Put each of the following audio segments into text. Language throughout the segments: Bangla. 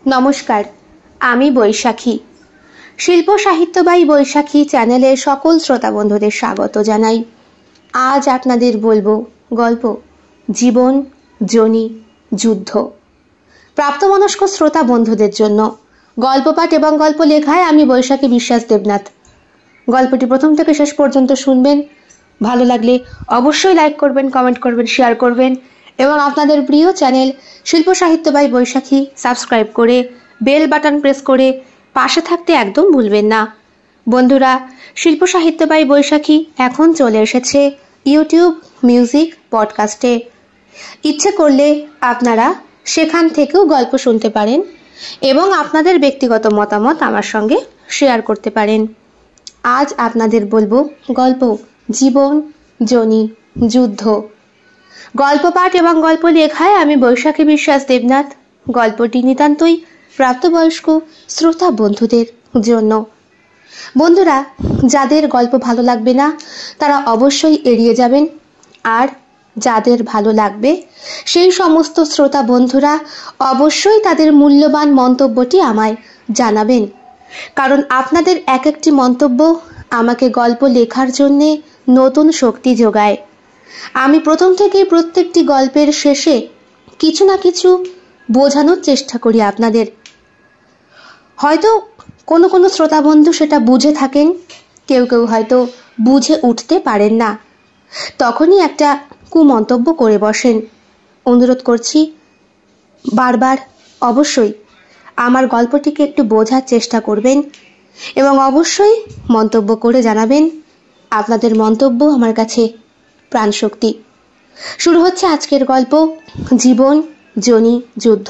নমস্কার, আমি বৈশাখী। শিল্প সাহিত্য বাই বৈশাখী চ্যানেলের সকল শ্রোতা বন্ধুদের স্বাগত জানাই। আজ আপনাদের বলবো গল্প জীবন, জনি, যুদ্ধ। প্রাপ্তবয়স্ক শ্রোতা বন্ধুদের জন্য গল্প পাঠ এবং গল্প লেখায় আমি বৈশাখী বিশ্বাস দেবনাথ। গল্পটি প্রথম থেকে শেষ পর্যন্ত শুনবেন। ভালো লাগলে অবশ্যই লাইক করবেন, কমেন্ট করবেন, শেয়ার করবেন এবং আপনাদের প্রিয় চ্যানেল শিল্প সাহিত্য বাই বৈশাখী সাবস্ক্রাইব করে বেল বাটন প্রেস করে পাশে থাকতে একদম ভুলবেন না। বন্ধুরা, শিল্প সাহিত্য বাই বৈশাখী এখন চলে এসেছে ইউটিউব মিউজিক পডকাস্টে। ইচ্ছে করলে আপনারা সেখান থেকেও গল্প শুনতে পারেন এবং আপনাদের ব্যক্তিগত মতামত আমার সঙ্গে শেয়ার করতে পারেন। আজ আপনাদের বলবো গল্প জীবন, জনি, যুদ্ধ। গল্প পাঠ এবং গল্প লেখায় আমি বৈশাখী বিশ্বাস দেবনাথ। গল্পটি নিতান্তই প্রাপ্তবয়স্ক শ্রোতা বন্ধুদের জন্য। বন্ধুরা, যাদের গল্প ভালো লাগবে না তারা অবশ্যই এড়িয়ে যাবেন, আর যাদের ভালো লাগবে সেই সমস্ত শ্রোতা বন্ধুরা অবশ্যই তাদের মূল্যবান মন্তব্যটি আমায় জানাবেন, কারণ আপনাদের এক একটি মন্তব্য আমাকে গল্প লেখার জন্যে নতুন শক্তি যোগায়। আমি প্রথম থেকেই প্রত্যেকটি গল্পের শেষে কিছু না কিছু বোঝানোর চেষ্টা করি আপনাদের। হয়তো কোনো কোনো শ্রোতা বন্ধু সেটা বুঝে থাকেন, কেউ কেউ হয়তো বুঝে উঠতে পারেন না, তখনই একটা কুমন্তব্য করে বসেন। অনুরোধ করছি বারবার অবশ্যই আমার গল্পটিকে একটু বোঝার চেষ্টা করবেন এবং অবশ্যই মন্তব্য করে জানাবেন। আপনাদের মন্তব্য আমার কাছে প্রাণশক্তি। শুরু হচ্ছে আজকের গল্প জীবন, জনি, যুদ্ধ।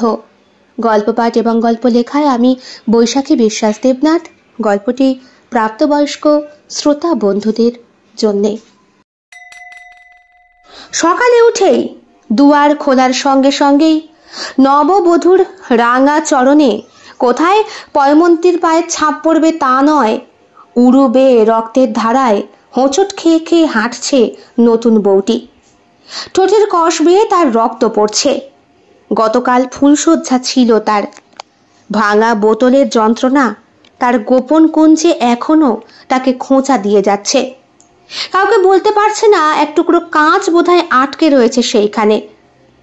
গল্প পাঠ এবং গল্প লেখায় আমি বৈশাখী বিশ্বাস দেবনাথ। গল্পটি প্রাপ্তবয়স্ক শ্রোতা বন্ধুদের জন্যে। সকালে উঠেই দুয়ার খোলার সঙ্গে সঙ্গেই নববধূর রাঙা চরণে কোথায় পয়মন্তীর পায়ের ছাপ পড়বে তা নয়, উড়ু বেয়ে রক্তের ধারায় হোঁচট খেয়ে খেয়ে হাঁটছে নতুন বউটি। ঠোঁটের কষ বেয়ে তার রক্ত পড়ছে। গতকাল ফুলশয্যা ছিল তার। ভাঙা বোতলের যন্ত্রণা তার গোপন কুঞ্জে এখনো তাকে খোঁচা দিয়ে যাচ্ছে। কাউকে বলতে পারছে না, এক টুকরো কাঁচ বোধহয় আটকে রয়েছে সেইখানে,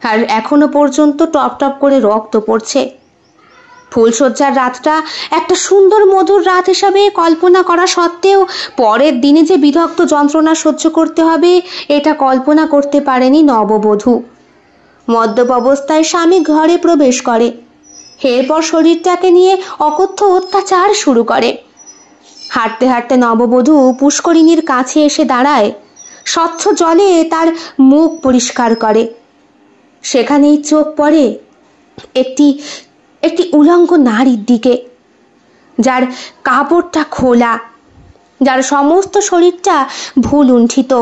আর এখনো পর্যন্ত টপ টপ করে রক্ত পড়ছে। ফুলশয্যার রাতটা একটা সুন্দর মধুর রাত হিসাবে কল্পনা করা সত্ত্বেও পরের দিনে যে বিধক্ত যন্ত্রণা সহ্য করতে হবে এটা কল্পনা করতে পারেনি নববধূ। মদ্যপ অবস্থায় স্বামী ঘরে প্রবেশ করে। এরপর শরীরটাকে নিয়ে অকথ্য অত্যাচার শুরু করে। হাঁটতে হাঁটতে নববধূ পুষ্করিণীর কাছে এসে দাঁড়ায়, স্বচ্ছ জলে তার মুখ পরিষ্কার করে। সেখানেই চোখ পড়ে একটি উলঙ্গ নারীর দিকে, যার কাপড়টা খোলা, যার সমস্ত শরীরটা ভুলুণ্ঠিত,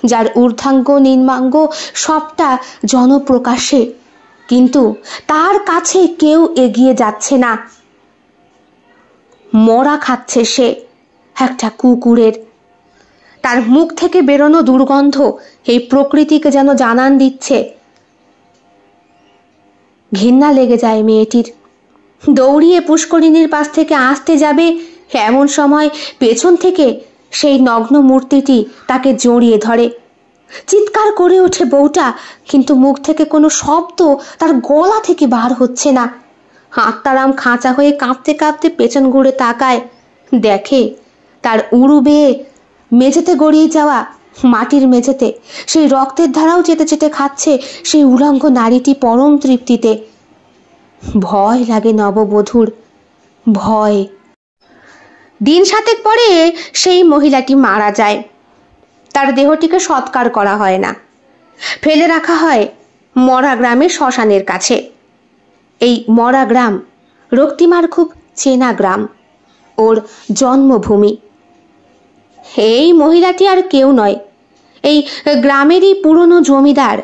যার ঊর্ধ্বাঙ্গ নিম্নাঙ্গ সবটা জনপ্রকাশে, কিন্তু তার কাছে কেউ এগিয়ে যাচ্ছে না। মরা খাচ্ছে সে একটা কুকুরের। তার মুখ থেকে বেরোনো দুর্গন্ধ এই প্রকৃতিকে যেন জানান দিচ্ছে। ঘৃণা লেগে যায় মেয়েটির। দৌড়িয়ে পুষ্করিণীর পাশ থেকে আসতে যাবে, এমন সময় পেছন থেকে সেই নগ্ন মূর্তিটি তাকে জড়িয়ে ধরে। চিৎকার করে ওঠে বউটা, কিন্তু মুখ থেকে কোনো শব্দ তার গলা থেকে বার হচ্ছে না। আত্মারাম খাঁচা হয়ে কাঁপতে কাঁপতে পেছন ঘুরে তাকায়, দেখে তার উড়ু বেয়ে মেঝেতে গড়িয়ে যাওয়া মাটির মেঝেতে সেই রক্তের ধারাও চেটে চেটে খাচ্ছে সেই উলঙ্গ নারীটি পরম তৃপ্তিতে। ভয় লাগে নববধূর, ভয়। দিন সাতেক পরে সেই মহিলাটি মারা যায়। তার দেহটিকে সৎকার করা হয় না, ফেলে রাখা হয় মরা গ্রামের শ্মশানের কাছে। এই মরা গ্রাম রক্তিমার খুব চেনা গ্রাম, ওর জন্মভূমি। এই মহিলাটি আর কেউ নয়, এই গ্রামেরই পুরনো জমিদার,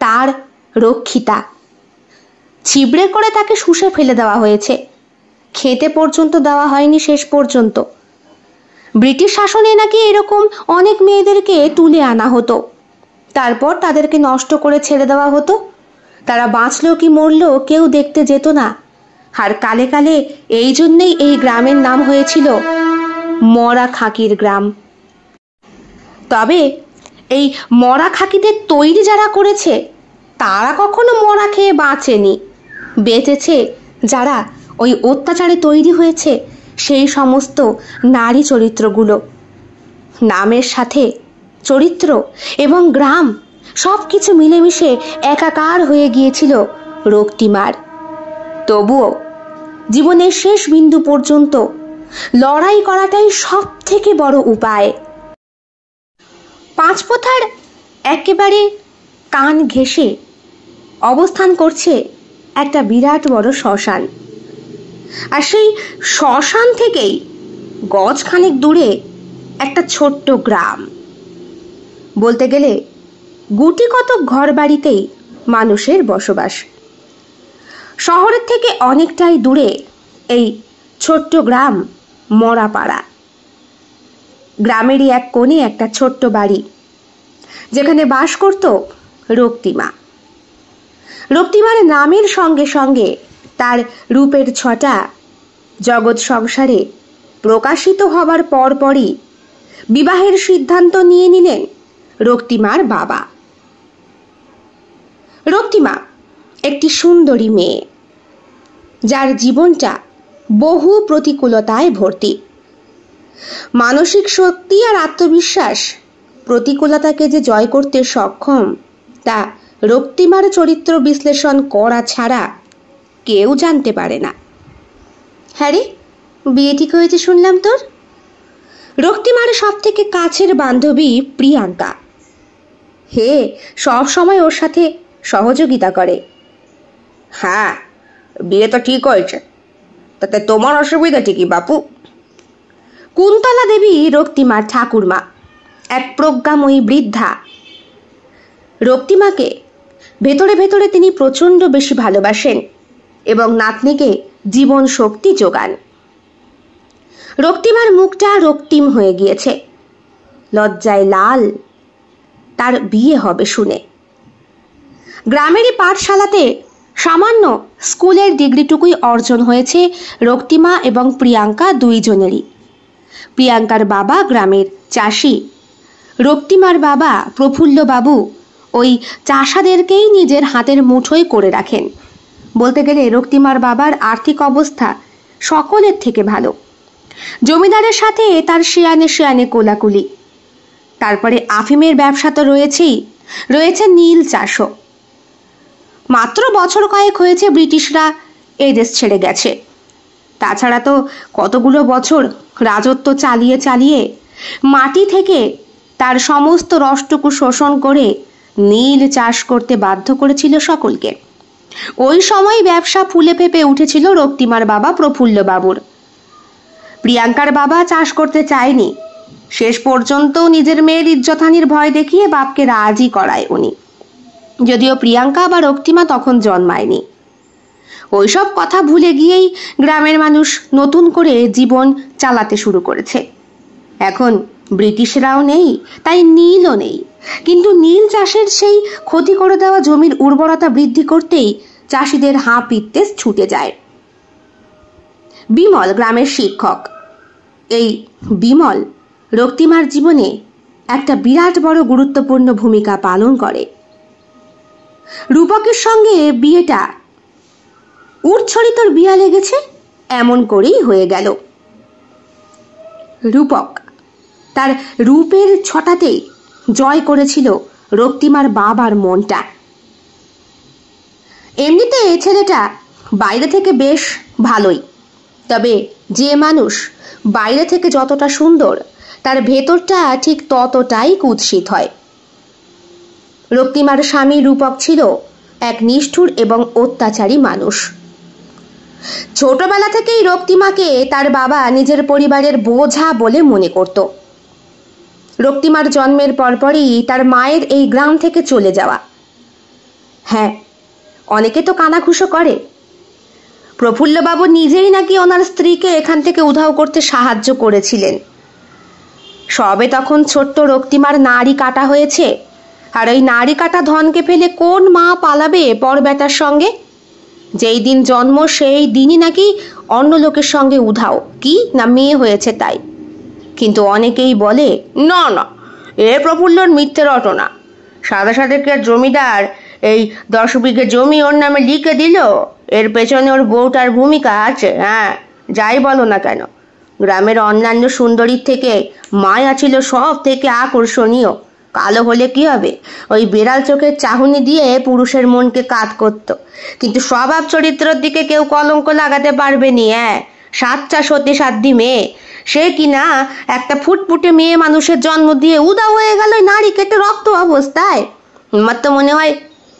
তার রক্ষিতা। ছিবড়ে করে তাকে শুষে ফেলে দেওয়া হয়েছে, খেতে পর্যন্ত দেওয়া হয়নি শেষ পর্যন্ত। ব্রিটিশ শাসনে নাকি এরকম অনেক মেয়েদেরকে তুলে আনা হতো, তারপর তাদেরকে নষ্ট করে ছেড়ে দেওয়া হতো। তারা বাঁচলো কি মরলো কেউ দেখতে যেত না, আর কালে কালে এই জন্যেই এই গ্রামের নাম হয়েছিল মরা খাকির গ্রাম। তবে এই মরা খাকিদের তৈরি যারা করেছে তারা কখনো মরা খেয়ে বাঁচেনি, বেঁচেছে যারা ওই অত্যাচারে তৈরি হয়েছে সেই সমস্ত নারী চরিত্রগুলো। নামের সাথে চরিত্র এবং গ্রাম সব কিছু মিলেমিশে একাকার হয়ে গিয়েছিল রক্তিমার। তবুও জীবনের শেষ বিন্দু পর্যন্ত লড়াই করাটাই সব থেকে বড় উপায়। পাঁচপথার একেবারে কান ঘেঁষে অবস্থান করছে একটা বিরাট বড় শ্মশান, আর সেই শ্মশান থেকেই গজখানেক দূরে একটা ছোট্ট গ্রাম। বলতে গেলে গুটি কতক ঘর বাড়িতেই মানুষের বসবাস। শহরের থেকে অনেকটাই দূরে এই ছোট্ট গ্রাম মরাপাড়া। গ্রামেরই এক কোণে একটা ছোট্ট বাড়ি, যেখানে বাস করত রক্তিমা। রক্তিমার নামের সঙ্গে সঙ্গে তার রূপের ছটা জগৎ সংসারে প্রকাশিত হবার পরপরই বিবাহের সিদ্ধান্ত নিয়ে নিলেন রক্তিমার বাবা। রক্তিমা একটি সুন্দরী মেয়ে, যার জীবনটা বহু প্রতিকূলতায় ভর্তি। মানসিক শক্তি আর আত্মবিশ্বাস প্রতিকূলতাকে যে জয় করতে সক্ষম তা রক্তিমার চরিত্র বিশ্লেষণ করা ছাড়া কেউ জানতে পারে না। হ্যাঁ রে, বিয়ে ঠিক হয়েছে শুনলাম তোর? রক্তিমার সব থেকে কাছের বান্ধবী প্রিয়াঙ্কা হে সব সময় ওর সাথে সহযোগিতা করে। হ্যাঁ, বিয়ে তো ঠিক হয়েছে, তাতে তোমার অসুবিধাটি কি বাপু? কুন্তলা দেবী রক্তিমার ঠাকুরমা, এক প্রজ্ঞাময়ী বৃদ্ধা। রক্তিমাকে ভেতরে ভেতরে তিনি প্রচণ্ড বেশি ভালোবাসেন এবং নাতনিকে জীবন শক্তি যোগান। রক্তিমার মুখটা রক্তিম হয়ে গিয়েছে, লজ্জায় লাল। তার বিয়ে হবে শুনে। গ্রামেরই পাঠশালাতে সামান্য স্কুলের ডিগ্রিটুকুই অর্জন হয়েছে রক্তিমা এবং প্রিয়াঙ্কা দুইজনেরই। প্রিয়াঙ্কার বাবা গ্রামের চাষি, রক্তিমার বাবা প্রফুল্লবাবু ওই চাষাদেরকেই নিজের হাতের মুঠোয় করে রাখেন। বলতে গেলে রক্তিমার বাবার আর্থিক অবস্থা সকলের থেকে ভালো। জমিদারের সাথে তার শেয়ানে শেয়ানে কোলাকুলি। তারপরে আফিমের ব্যবসা তো রয়েছেই, রয়েছে নীল চাষও। মাত্র বছর কয়েক হয়েছে ব্রিটিশরা এই দেশ ছেড়ে গেছে। তাছাড়া তো কতগুলো বছর রাজত্ব চালিয়ে চালিয়ে মাটি থেকে তার সমস্ত রসটুকু শোষণ করে নীল চাষ করতে বাধ্য করেছিল সকলকে। ওই সময় ব্যবসা ফুলে ফেপে উঠেছিল রক্তিমার বাবা প্রফুল্লবাবুর। প্রিয়াঙ্কার বাবা চাষ করতে চায়নি, শেষ পর্যন্ত নিজের মেয়ের ইজ্জতহানির ভয় দেখিয়ে বাপকে রাজি করায় উনি, যদিও প্রিয়াঙ্কা বা রক্তিমা তখন জন্মায়নি। ওইসব কথা ভুলে গিয়েই গ্রামের মানুষ নতুন করে জীবন চালাতে শুরু করেছে। এখন ব্রিটিশরাও নেই, তাই নীলও নেই, কিন্তু নীল চাষের সেই ক্ষতি করে দেওয়া জমির উর্বরতা বৃদ্ধি করতেই চাষিদের হাঁ পিত্তে ছুটে যায়। বিমল গ্রামের শিক্ষক। এই বিমল রক্তিমার জীবনে একটা বিরাট বড় গুরুত্বপূর্ণ ভূমিকা পালন করে। রূপকের সঙ্গে বিয়েটা উড়ছড়ি তোর বিয়া লেগেছে এমন করেই হয়ে গেল। রূপক তার রূপের ছটাতেই জয় করেছিল রক্তিমার বাবার মনটা। এমনিতে ছেলেটা বাইরে থেকে বেশ ভালোই, তবে যে মানুষ বাইরে থেকে যতটা সুন্দর তার ভেতরটা ঠিক ততটাই কুৎসিত হয়। রক্তিমার স্বামী রূপক ছিল এক নিষ্ঠুর এবং অত্যাচারী মানুষ। ছোটবেলা থেকেই রক্তিমাকে তার বাবা নিজের পরিবারের বোঝা বলে মনে করত। রক্তিমার জন্মের পরপরই তার মায়ের এই গ্রাম থেকে চলে যাওয়া। হ্যাঁ, অনেকে তো কানাঘুষো করে। প্রফুল্লবাবু নিজেই নাকি ওনার স্ত্রীকে এখান থেকে উধাও করতে সাহায্য করেছিলেন। সবে তখন ছোট্ট রক্তিমার নাড়ি কাটা হয়েছে, আর ওই নাড়ি কাটা ধনকে ফেলে কোন মা পালাবে পর বেটার সঙ্গে? যেই দিন জন্ম সেই দিনই নাকি অন্য লোকের সঙ্গে উধাও, কি না মেয়ে হয়েছে তাই। কিন্তু অনেকেই বলে, না না, এ প্রফুল্লর মিথ্যে রটনা। সাদা সাদেকের জমিদার এই 10 বিঘে জমি ওর নামে লিখে দিল, এর পেছনে ওর বউটার ভূমিকা আছে। হ্যাঁ, যাই বলো না কেন, গ্রামের অন্যান্য সুন্দরীর থেকে মায়া ছিল সব থেকে আকর্ষণীয়। কালো হলে কি হবে, ওই বেড়াল চোখের চাহনি দিয়ে পুরুষের মনকে কাত করত, কিন্তু স্বভাব চরিত্রের দিকে কেউ কলঙ্ক লাগাতে পারবে নি। সাচ্চা সতী সাধ্যী মেয়ে, সে কিনা একটা ফুটফুটে মেয়ে মানুষের জন্ম দিয়ে উদাও হয়ে গেল নারী কেটে রক্ত অবস্থায়। আমার তো মনে হয়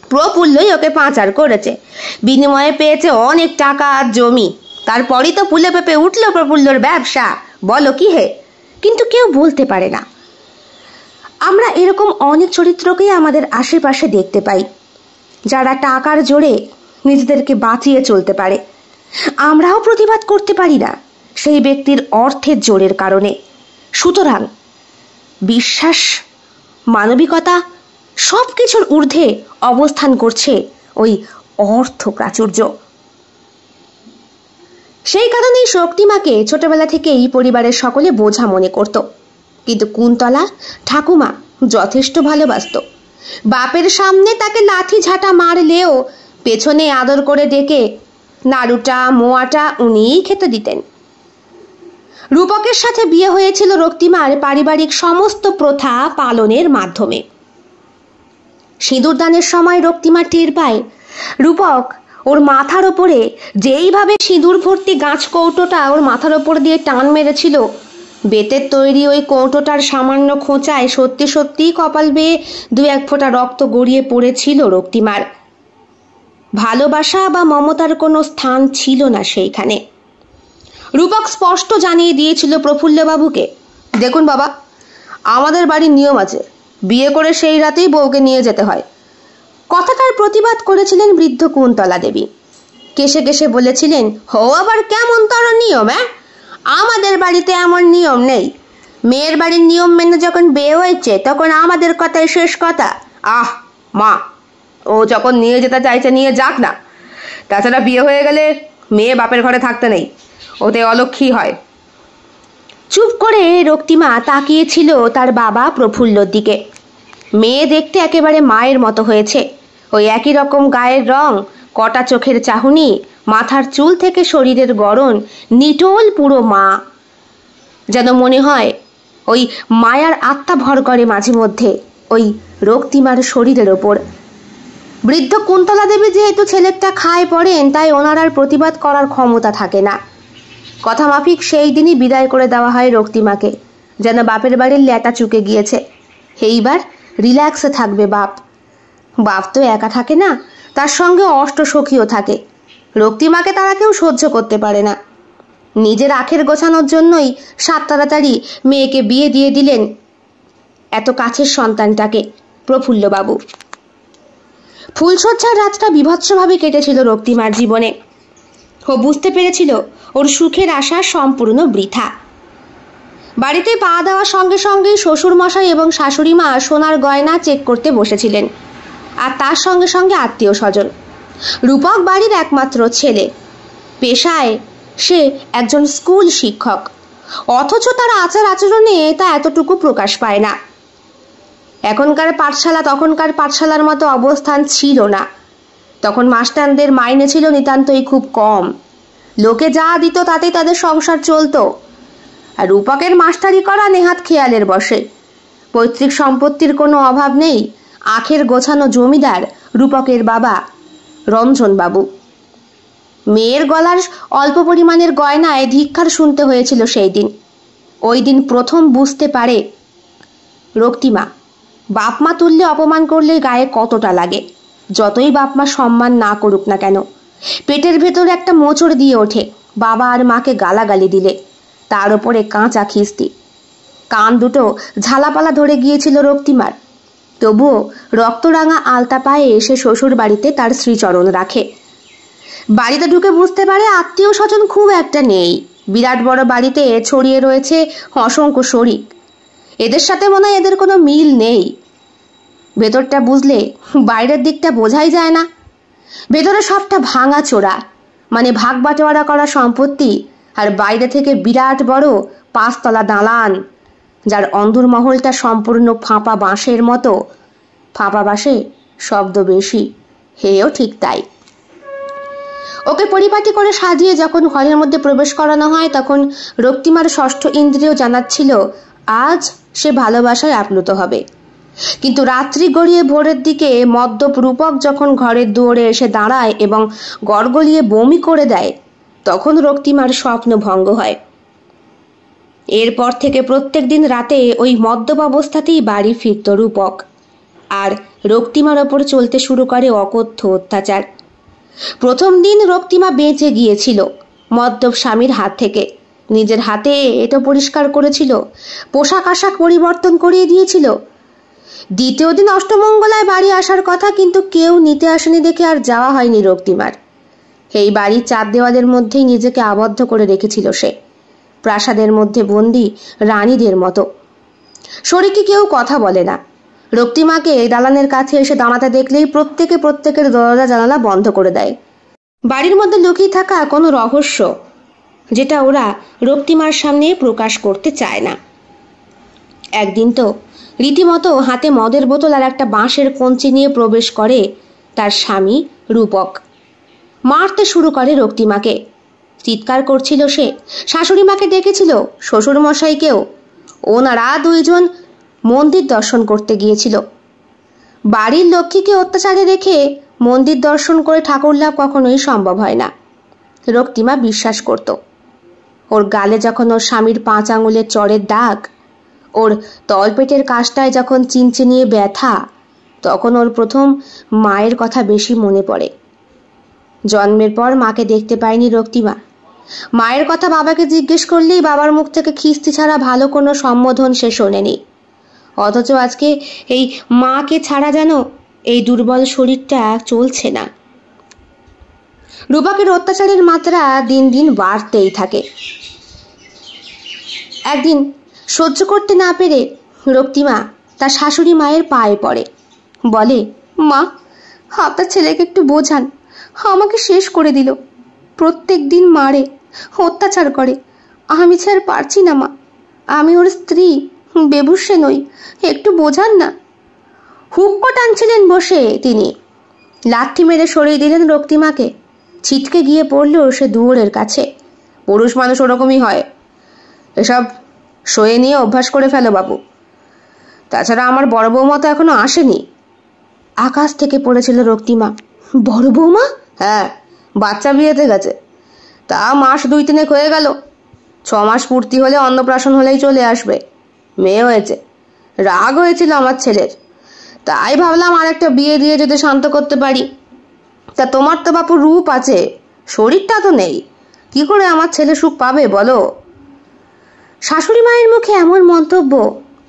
প্রফুল্লই ওকে পাচার করেছে, বিনিময়ে পেয়েছে অনেক টাকা আর জমি। তারপরই তো ফুলে পেঁপে উঠলো প্রফুল্লর ব্যবসা, বলো কি হে? কিন্তু কেউ বলতে পারে না। আমরা এরকম অনেক চরিত্রকেই আমাদের আশেপাশে দেখতে পাই, যারা টাকার জোরে নিজেদেরকে বাঁচিয়ে চলতে পারে। আমরাও প্রতিবাদ করতে পারি না সেই ব্যক্তির অর্থের জোরের কারণে। সুতরাং বিশ্বাস, মানবিকতা সব কিছুর ঊর্ধ্বে অবস্থান করছে ওই অর্থ প্রাচুর্য। সেই কারণেই শক্তিমাকে ছোটবেলা থেকেই পরিবারের সকলে বোঝা মনে করত। কিন্তু কুন্তলা ঠাকুমা যথেষ্ট ভালোবাসত। বাপের সামনে তাকে লাঠি ঝাঁটা মারলেও পেছনে আদর করে ডেকে নাড়ুটা মোয়াটা উনিই খেতে দিতেন। রূপকের সাথে বিয়ে হয়েছিল রক্তিমার পারিবারিক সমস্ত প্রথা পালনের মাধ্যমে। সিঁদুরদানের সময় রক্তিমা টের পায় রূপক ওর মাথার ওপরে যেইভাবে সিঁদুর ভর্তি গাছ কৌটোটা ওর মাথার ওপর দিয়ে টান মেরেছিল, বেতের তৈরি ওই কৌটোটার সামান্য খোঁচায় সত্যি সত্যিই কপাল বেয়ে 2-1 ফোঁটা রক্ত গড়িয়ে পড়েছিল রক্তিমার। ভালোবাসা বা মমতার কোনো স্থান ছিল না সেইখানে। রূপক স্পষ্ট জানিয়ে দিয়েছিল প্রফুল্লবাবুকে, দেখুন বাবা, আমাদের বাড়ির নিয়ম আছে, বিয়ে করে সেই রাতেই বউকে নিয়ে যেতে হয়। কথাটার প্রতিবাদ করেছিলেন বৃদ্ধ কুন্তলা দেবী। কেশে কেশে বলেছিলেন, হো আবার কেমন তর নিয়ম? আমাদের বাড়িতে এমন নিয়ম নেই। মেয়ের বাড়ির নিয়ম মেনে যখন বিয়ে হয়েছে তখন আমাদের কথাই শেষ কথা। আহ মা, ও যখন নিয়ে যেতে চাইছে নিয়ে যাক না। তাছাড়া বিয়ে হয়ে গেলে মেয়ে বাপের ঘরে থাকতে নেই, ওতে অলক্ষী হয়। চুপ করে রক্তিমা তাকিয়েছিল তার বাবা প্রফুল্লর দিকে। মেয়ে দেখতে একেবারে মায়ের মতো হয়েছে। ওই একই রকম গায়ের রং, কটা চোখের চাহনি, মাথার চুল থেকে শরীরের গড়ন, নিটোল পুরো মা। যেন মনে হয় ওই মায়ার আত্মা ভর করে মাঝে মধ্যে ওই রক্তিমার শরীরের ওপর। বৃদ্ধ কুন্তলা দেবী যেহেতু ছেলেটা খায় পড়েন, তাই ওনার আর প্রতিবাদ করার ক্ষমতা থাকে না। কথা মাফিক সেই দিনই বিদায় করে দেওয়া হয় রক্তিমাকে, যেন বাপের বাড়ির ল্যাটা চুকে গিয়েছে। এইবার রিল্যাক্সে থাকবে বাপ। বাপ তো একা থাকে না, তার সঙ্গে অষ্টসখীও থাকে। রক্তিমাকে তারা কেউ সহ্য করতে পারে না। নিজের আখের গোছানোর জন্যই সাত তাড়াতাড়ি মেয়েকে বিয়ে দিয়ে দিলেন এত কাছের সন্তানটাকে, প্রফুল্লবাবু। ফুলশয্যার রাতটা বিভৎসভাবে কেটেছিল রক্তিমার জীবনে। ও বুঝতে পেরেছিল ওর সুখের আশা সম্পূর্ণ বৃথা। বাড়িতে পা দেওয়ার সঙ্গে সঙ্গেই শ্বশুর মশাই এবং শাশুড়ি মা সোনার গয়না চেক করতে বসেছিলেন, আর তার সঙ্গে সঙ্গে আত্মীয় স্বজন। রূপক বাড়ির একমাত্র ছেলে, পেশায় সে একজন স্কুল শিক্ষক, অথচ তার আচার আচরণে তা এতটুকু প্রকাশ পায় না। এখনকার পাঠশালা তখনকার পাঠশালার মতো অবস্থান ছিল না। তখন মাস্টারদের মাইনে ছিল নিতান্তই খুব কম। লোকে যা দিত তাতেই তাদের সংসার চলতো। আর রূপকের মাস্টারি করা নেহাত খেয়ালের বসে। পৈতৃক সম্পত্তির কোনো অভাব নেই। আখের গোছানো জমিদার রূপকের বাবা রঞ্জনবাবু। মেয়ের গলার অল্প পরিমাণের গয়নায় ধিক্কার শুনতে হয়েছিল সেই দিন। ওই দিন প্রথম বুঝতে পারে রক্তিমা বাপমা তুল্যে অপমান করলে গায়ে কতটা লাগে। যতই বাপমা সম্মান না করুক না কেন, পেটের ভেতর একটা মোচড় দিয়ে ওঠে বাবা আর মাকে গালাগালি দিলে। তার ওপরে কাঁচা খিস্তি, কান দুটো ঝালাপালা ধরে গিয়েছিল রক্তিমার। তবুও রক্তরাঙা আলতা পায়ে এসে শ্বশুর বাড়িতে তার শ্রীচরণ রাখে। বাড়িতে ঢুকে বুঝতে পারে আত্মীয় স্বজন খুব একটা নেই। বিরাট বড় বাড়িতে ছড়িয়ে রয়েছে অসংখ্য শরিক। এদের সাথে মনে হয় এদের কোনো মিল নেই। ভেতরটা বুঝলে বাইরের দিকটা বোঝাই যায় না। ভেতরে সবটা ভাঙা চোরা, মানে ভাগ বাটোয়ারা করা সম্পত্তি, আর বাইরে থেকে বিরাট বড় 5 তলা দালান, যার অন্দরমহলটা সম্পূর্ণ ফাঁপা বাঁশের মতো। ফাঁপা বাঁশে শব্দ বেশি, হেও ঠিক তাই। ওকে পরিপাটি করে সাজিয়ে যখন ঘরের মধ্যে প্রবেশ করানো হয়, তখন রক্তিমার ষষ্ঠ ইন্দ্রিয় জানাচ্ছিল আজ সে ভালোবাসায় আপ্লুত হবে। কিন্তু রাত্রি গড়িয়ে ভোরের দিকে মদ্যপ রূপক যখন ঘরের দুয়ারে এসে দাঁড়ায় এবং গড়গড়িয়ে বমি করে দেয়, তখন রক্তিমার স্বপ্ন ভঙ্গ হয়। এরপর থেকে প্রত্যেক দিন রাতে ওই মদ্যপ অবস্থাতেই বাড়ি ফিরত রূপক, আর রক্তিমার ওপর চলতে শুরু করে অকথ্য অত্যাচার। প্রথম দিন রক্তিমা বেঁচে গিয়েছিল মদ্যপ স্বামীর হাত থেকে, নিজের হাতে এটো পরিষ্কার করেছিল, পোশাক আশাক পরিবর্তন করিয়ে দিয়েছিল। দ্বিতীয় দিন অষ্টমঙ্গলায় বাড়ি আসার কথা, কিন্তু কেউ নিতে আসেনি দেখে আর যাওয়া হয়নি রক্তিমার। এই বাড়ির 4 দেওয়ালের মধ্যেই নিজেকে আবদ্ধ করে রেখেছিল সে, প্রাসাদের মধ্যে বন্দি রানীদের মতো। শরীকে কেউ কথা বলে না। রক্তিমাকে দালানের কাছে এসে দাঁড়াতে দেখলেই প্রত্যেকের দরজা জানালা বন্ধ করে দেয়। বাড়ির মধ্যে লুকিয়ে থাকা কোনো রহস্য যেটা ওরা রক্তিমার সামনে প্রকাশ করতে চায় না। একদিন তো রীতিমতো হাতে মদের বোতল আর একটা বাঁশের কঞ্চি নিয়ে প্রবেশ করে তার স্বামী রূপক। মারতে শুরু করে রক্তিমাকে। চিৎকার করছিল সে, শাশুড়ি মাকে ডেকেছিল, শ্বশুর মশাইকেও। ওনারা 2 জন মন্দির দর্শন করতে গিয়েছিল। বাড়ির লক্ষ্মীকে অত্যাচারে রেখে মন্দির দর্শন করে ঠাকুর লাভ কখনোই সম্ভব হয় না, রক্তিমা বিশ্বাস করত। ওর গালে যখন ওর স্বামীর 5 আঙুলের চড়ের দাগ, ওর তলপেটের কাছটায় যখন চিনচিনিয়ে ব্যথা, তখন ওর প্রথম মায়ের কথা বেশি মনে পড়ে। জন্মের পর মাকে দেখতে পায়নি রক্তিমা। মায়ের কথা বাবাকে জিজ্ঞেস করলেই বাবার মুখ থেকে খিস্তি ছাড়া ভালো কোনো সম্বোধন সে শোনেনি। অথচ আজকে এই মাকে ছাড়া যেন এই দুর্বল শরীরটা চলছে না। রূপকের অত্যাচারের মাত্রা দিন দিন বাড়তেই থাকে। একদিন সহ্য করতে না পেরে রক্তিমা তার শাশুড়ি মায়ের পায়ে পড়ে, বলে, মা, আপনার ছেলেকে একটু বোঝান, আমাকে শেষ করে দিল। প্রত্যেক দিন মারে, অত্যাচার করে। আমি যে আর পারছি না মা, আমি ওর স্ত্রী, বেবুসে নই, একটু বোঝান না। হুক্কো টানছিলেন বসে তিনি, লাথি মেরে সরিয়ে দিলেন রক্তিমাকে। ছিটকে গিয়ে পড়ল সে দুয়ারের কাছে। পুরুষ মানুষ ওরকমই হয়, এসব সয়ে নিয়ে অভ্যাস করে ফেলো বাবু। তাছাড়া আমার বড় বৌমা তো এখনো আসেনি। আকাশ থেকে পড়েছিল রক্তিমা। বড় বৌমা? হ্যাঁ, বাচ্চা বিয়েতে গেছে, তা মাস 2-3 হয়ে গেল। 6 মাস পূর্তি হলে অন্নপ্রাশন হলেই চলে আসবে। মেয়ে হয়েছে। রাগ হয়েছিল আমার ছেলের, তাই ভাবলাম আর একটা বিয়ে দিয়ে যদি শান্ত করতে পারি। তা তোমার তো বাপু রূপ আছে, শরীরটা তো নেই, কি করে আমার ছেলে সুখ পাবে বলো? শাশুড়ি মায়ের মুখে এমন মন্তব্য,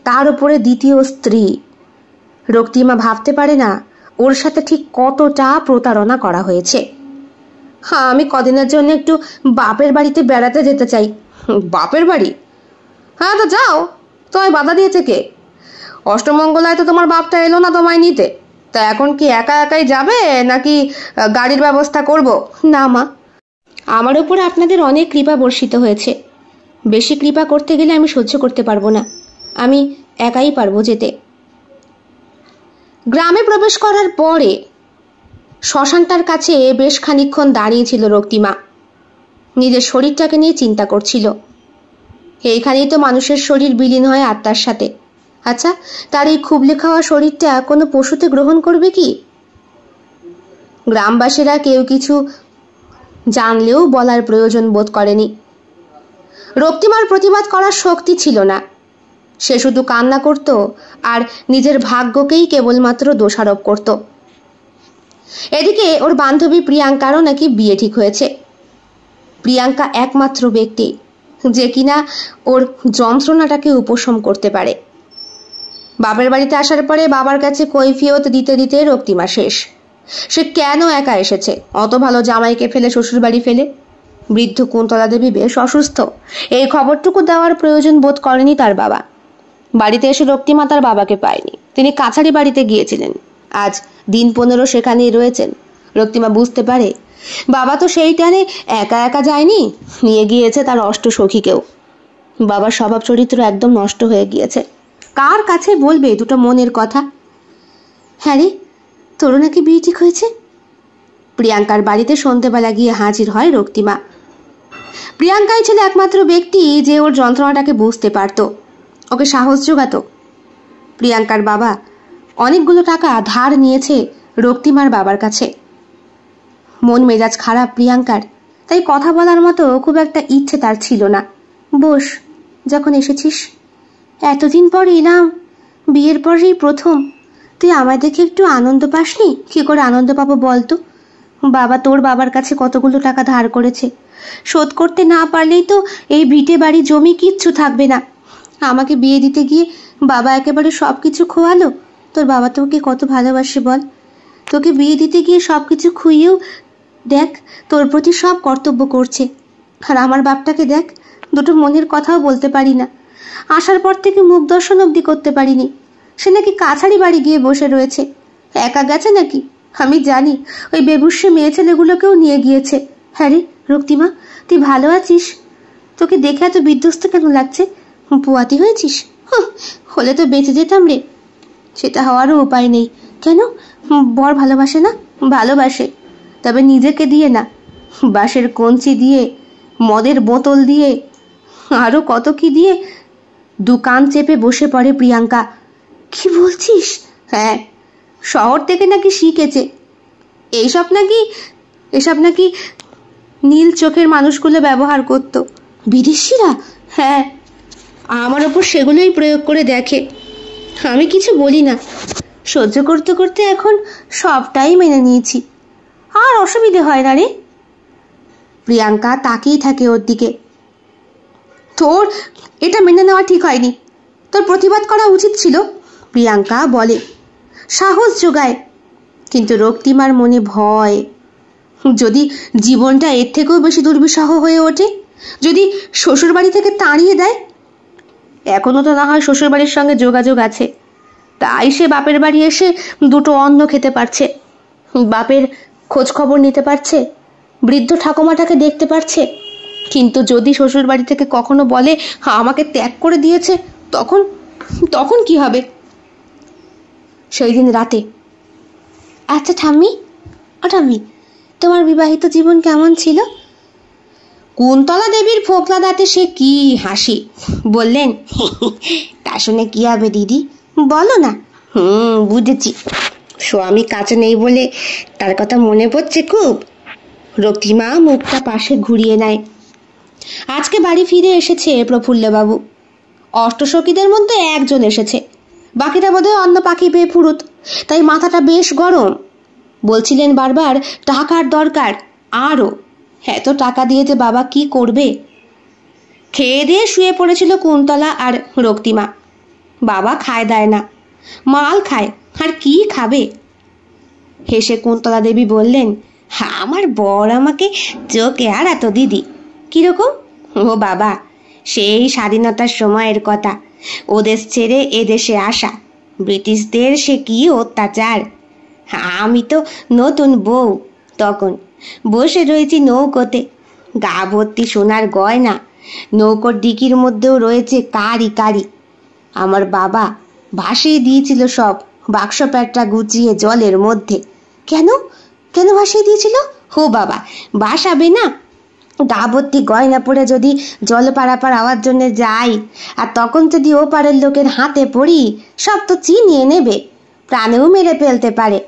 তার উপরে দ্বিতীয় স্ত্রী। রক্তিমা ভাবতে পারে না ওর সাথে ঠিক কতটা প্রতারণা করা হয়েছে। হ্যাঁ, আমি কদিনের জন্য একটু বাপের বাড়িতে বেড়াতে যেতে চাই। বাপের বাড়ি? হ্যাঁ, তো যাও। তোমায় বাধা দিয়েছে কে? অষ্টমঙ্গলায় তো তোমার বাপটা এলো না তোমায় নিতে। তা এখন কি একা একাই যাবে, নাকি গাড়ির ব্যবস্থা করব? না মা, আমার উপর আপনাদের অনেক কৃপা বর্ষিত হয়েছে। বেশি কৃপা করতে গেলে আমি সহ্য করতে পারবো না, আমি একাই পারবো যেতে। গ্রামে প্রবেশ করার পরে শ্মশানটার কাছে বেশ খানিকক্ষণ দাঁড়িয়েছিল রক্তিমা। নিজের শরীরটাকে নিয়ে চিন্তা করছিল। এইখানেই তো মানুষের শরীর বিলীন হয় আত্মার সাথে। আচ্ছা, তার এই খুবলে খাওয়া শরীরটা কোনো পশুতে গ্রহণ করবে কি? গ্রামবাসীরা কেউ কিছু জানলেও বলার প্রয়োজন বোধ করেনি। রক্তিমার প্রতিবাদ করার শক্তি ছিল না। সে শুধু কান্না করত আর নিজের ভাগ্যকেই কেবলমাত্র দোষারোপ করত। এদিকে ওর বান্ধবী প্রিয়াঙ্কারও নাকি বিয়ে ঠিক হয়েছে। প্রিয়াঙ্কা একমাত্র ব্যক্তি যে কিনা ওর যন্ত্রণাটাকে উপশম করতে পারে। বাপের বাড়িতে আসার পরে বাবার কাছে কৈফিয়ত দিতে দিতে রক্তিমা শেষ। সে কেন একা এসেছে, অত ভালো জামাইকে ফেলে শ্বশুর বাড়ি ফেলে? বৃদ্ধ কুন্তলা দেবী বেশ অসুস্থ, এই খবরটুকু দেওয়ার প্রয়োজন বোধ করেনি তার বাবা। বাড়িতে এসে রক্তিমা তার বাবাকে পায়নি। তিনি কাছারি বাড়িতে গিয়েছিলেন, আজ দিন 15 সেখানেই রয়েছেন। রক্তিমা বুঝতে পারে বাবা তো সেই টানে একা একা যায়নি, নিয়ে গিয়েছে তার অষ্ট সখীকেও। বাবার স্বভাব চরিত্র একদম নষ্ট হয়ে গিয়েছে। কার কাছে বলবে দুটো মনের কথা? হ্যাঁ রে, তোরও নাকি বিয়ে ঠিক হয়েছে? প্রিয়াঙ্কার বাড়িতে সন্ধ্যেবেলা গিয়ে হাজির হয় রক্তিমা। প্রিয়াঙ্কাই ছিল একমাত্র ব্যক্তি যে ওর যন্ত্রণাটাকে বুঝতে পারত, ওকে সাহস জোগাতো। প্রিয়াঙ্কার বাবা অনেকগুলো টাকা ধার নিয়েছে রক্তিমার বাবার কাছে। মন মেজাজ খারাপ প্রিয়াঙ্কার, তাই কথা বলার মতো খুব একটা ইচ্ছে তার ছিল না। বস, যখন এসেছিস, এতদিন পর এলাম, বিয়ের পরেই প্রথম। তুই আমায় দেখে একটু আনন্দ পাসনি? কি করে আনন্দ পাবো বলতো? বাবা তোর বাবার কাছে কতগুলো টাকা ধার করেছে, শোধ করতে না পারলেই তো এই ভিটে বাড়ি জমি কিচ্ছু থাকবে না। আমাকে বিয়ে দিতে গিয়ে বাবা একেবারে সব কিছু খোয়ালো। তোর বাবা তোকে কত ভালোবাসে বল। তোকে বিয়ে দিতে গিয়ে সব কিছু খুইয়েও দেখ তোর প্রতি সব কর্তব্য করছে। আর আমার বাপটাকে দেখ, দুটো মনের কথাও বলতে পারি না। আসার পর থেকে মুখ দর্শন অবধি করতে পারিনি। সে নাকি কাছারি বাড়ি গিয়ে বসে রয়েছে। একা গেছে নাকি? আমি জানি ওই বেবুসে মেয়ে ছেলেগুলোকেও নিয়ে গিয়েছে। হ্যাঁ রে রক্তিমা, তুই ভালো আছিস? তোকে দেখে এত বিধ্বস্ত কেন লাগছে? পুয়াতি হয়েছিস? হলে তো বেঁচে যেতাম রে। সেটা হওয়ারও উপায় নেই। কেন? বর ভালোবাসে না? ভালোবাসে, তবে নিজেকে দিয়ে না, বাঁশের কঞ্চি দিয়ে, মদের বোতল দিয়ে, আরো কত কি দিয়ে। দোকান চেপে বসে পড়ে প্রিয়াঙ্কা। কি বলছিস? হ্যাঁ, শহর থেকে নাকি শিখেছে। এসব নাকি নীল চোখের মানুষগুলো ব্যবহার করত, বিদেশিরা। হ্যাঁ, আমার ওপর সেগুলোই প্রয়োগ করে দেখে। আমি কিছু বলি না, সহ্য করতে করতে এখন সবটাই মেনে নিয়েছি, আর অসুবিধে হয় না রে। প্রিয়াঙ্কা তাকিয়ে থাকে ওর দিকে। তোর এটা মেনে নেওয়া ঠিক হয়নি, তোর প্রতিবাদ করা উচিত ছিল, প্রিয়াঙ্কা বলে, সাহস যোগায়। কিন্তু রক্তিমার মনে ভয়, যদি জীবনটা এর থেকেও বেশি দুর্বিষহ হয়ে ওঠে, যদি শ্বশুরবাড়ি থেকে তাড়িয়ে দেয়। এখনো তো না হয় শ্বশুরবাড়ির সঙ্গে যোগাযোগ আছে, তাই সে বাপের বাড়ি এসে দুটো অন্ন খেতে পারছে, বাপের খোঁজ খবর নিতে পারছে, বৃদ্ধ ঠাকুমাটাকে দেখতে পারছে। কিন্তু যদি শ্বশুর বাড়ি থেকে কখনো বলে আমাকে ত্যাগ করে দিয়েছে, তখন কি হবে? সেই দিন রাতে, আচ্ছা ঠাম্মি, তোমার বিবাহিত জীবন কেমন ছিল? কুন্তলা দেবীর ফোকলা দাঁতে সে কি হাসি, বললেন, তা শুনে কি হবে দিদি, বলো না। বুঝেছি, স্বামী কাছে নেই বলে তার কথা মনে পড়ছে খুব। রক্তিমা মুখটা পাশে ঘুরিয়ে নেয়। আজকে বাড়ি ফিরে এসেছে প্রফুল্লবাবু। অষ্টসখীদের মধ্যে একজন এসেছে, বাকিটা বোধহয় অন্য পাখি পেয়ে ফুরুত, তাই মাথাটা বেশ গরম। বলছিলেন বারবার টাকার দরকার, আরও। এত টাকা দিয়ে যে বাবা কি করবে? খেয়ে দিয়ে শুয়ে পড়েছিল কুন্তলা আর রক্তিমা। বাবা খায় দায় না, মাল খায়, আর কি খাবে? হেসে কুন্তলা দেবী বললেন, আমার বর আমাকে চোখে আড়াতো দিদি। কিরকম? ও বাবা, সেই স্বাধীনতার সময়ের কথা, ওদেশ ছেড়ে এদেশে আসা, ব্রিটিশদের সে কি অত্যাচার। আমি তো নতুন বউ, তখন বসে রয়েছি নৌকোতে, গা ভর্তি সোনার গয়না, নৌকোর ডিকির মধ্যেও রয়েছে কারি কারি। আমার বাবা ভাসিয়ে দিয়েছিল সব, বাক্স প্যাটটা গুছিয়ে জলের মধ্যে। কেন ভাসিয়ে দিয়েছিল? হো বাবা, বাসাবে না? গা ভর্তি গয়না পড়ে যদি জল পারাপার হওয়ার জন্য যাই, আর তখন যদি ও পারের লোকের হাতে পড়ি, সব তো চিনিয়ে নেবে, প্রাণেও মেরে ফেলতে পারে।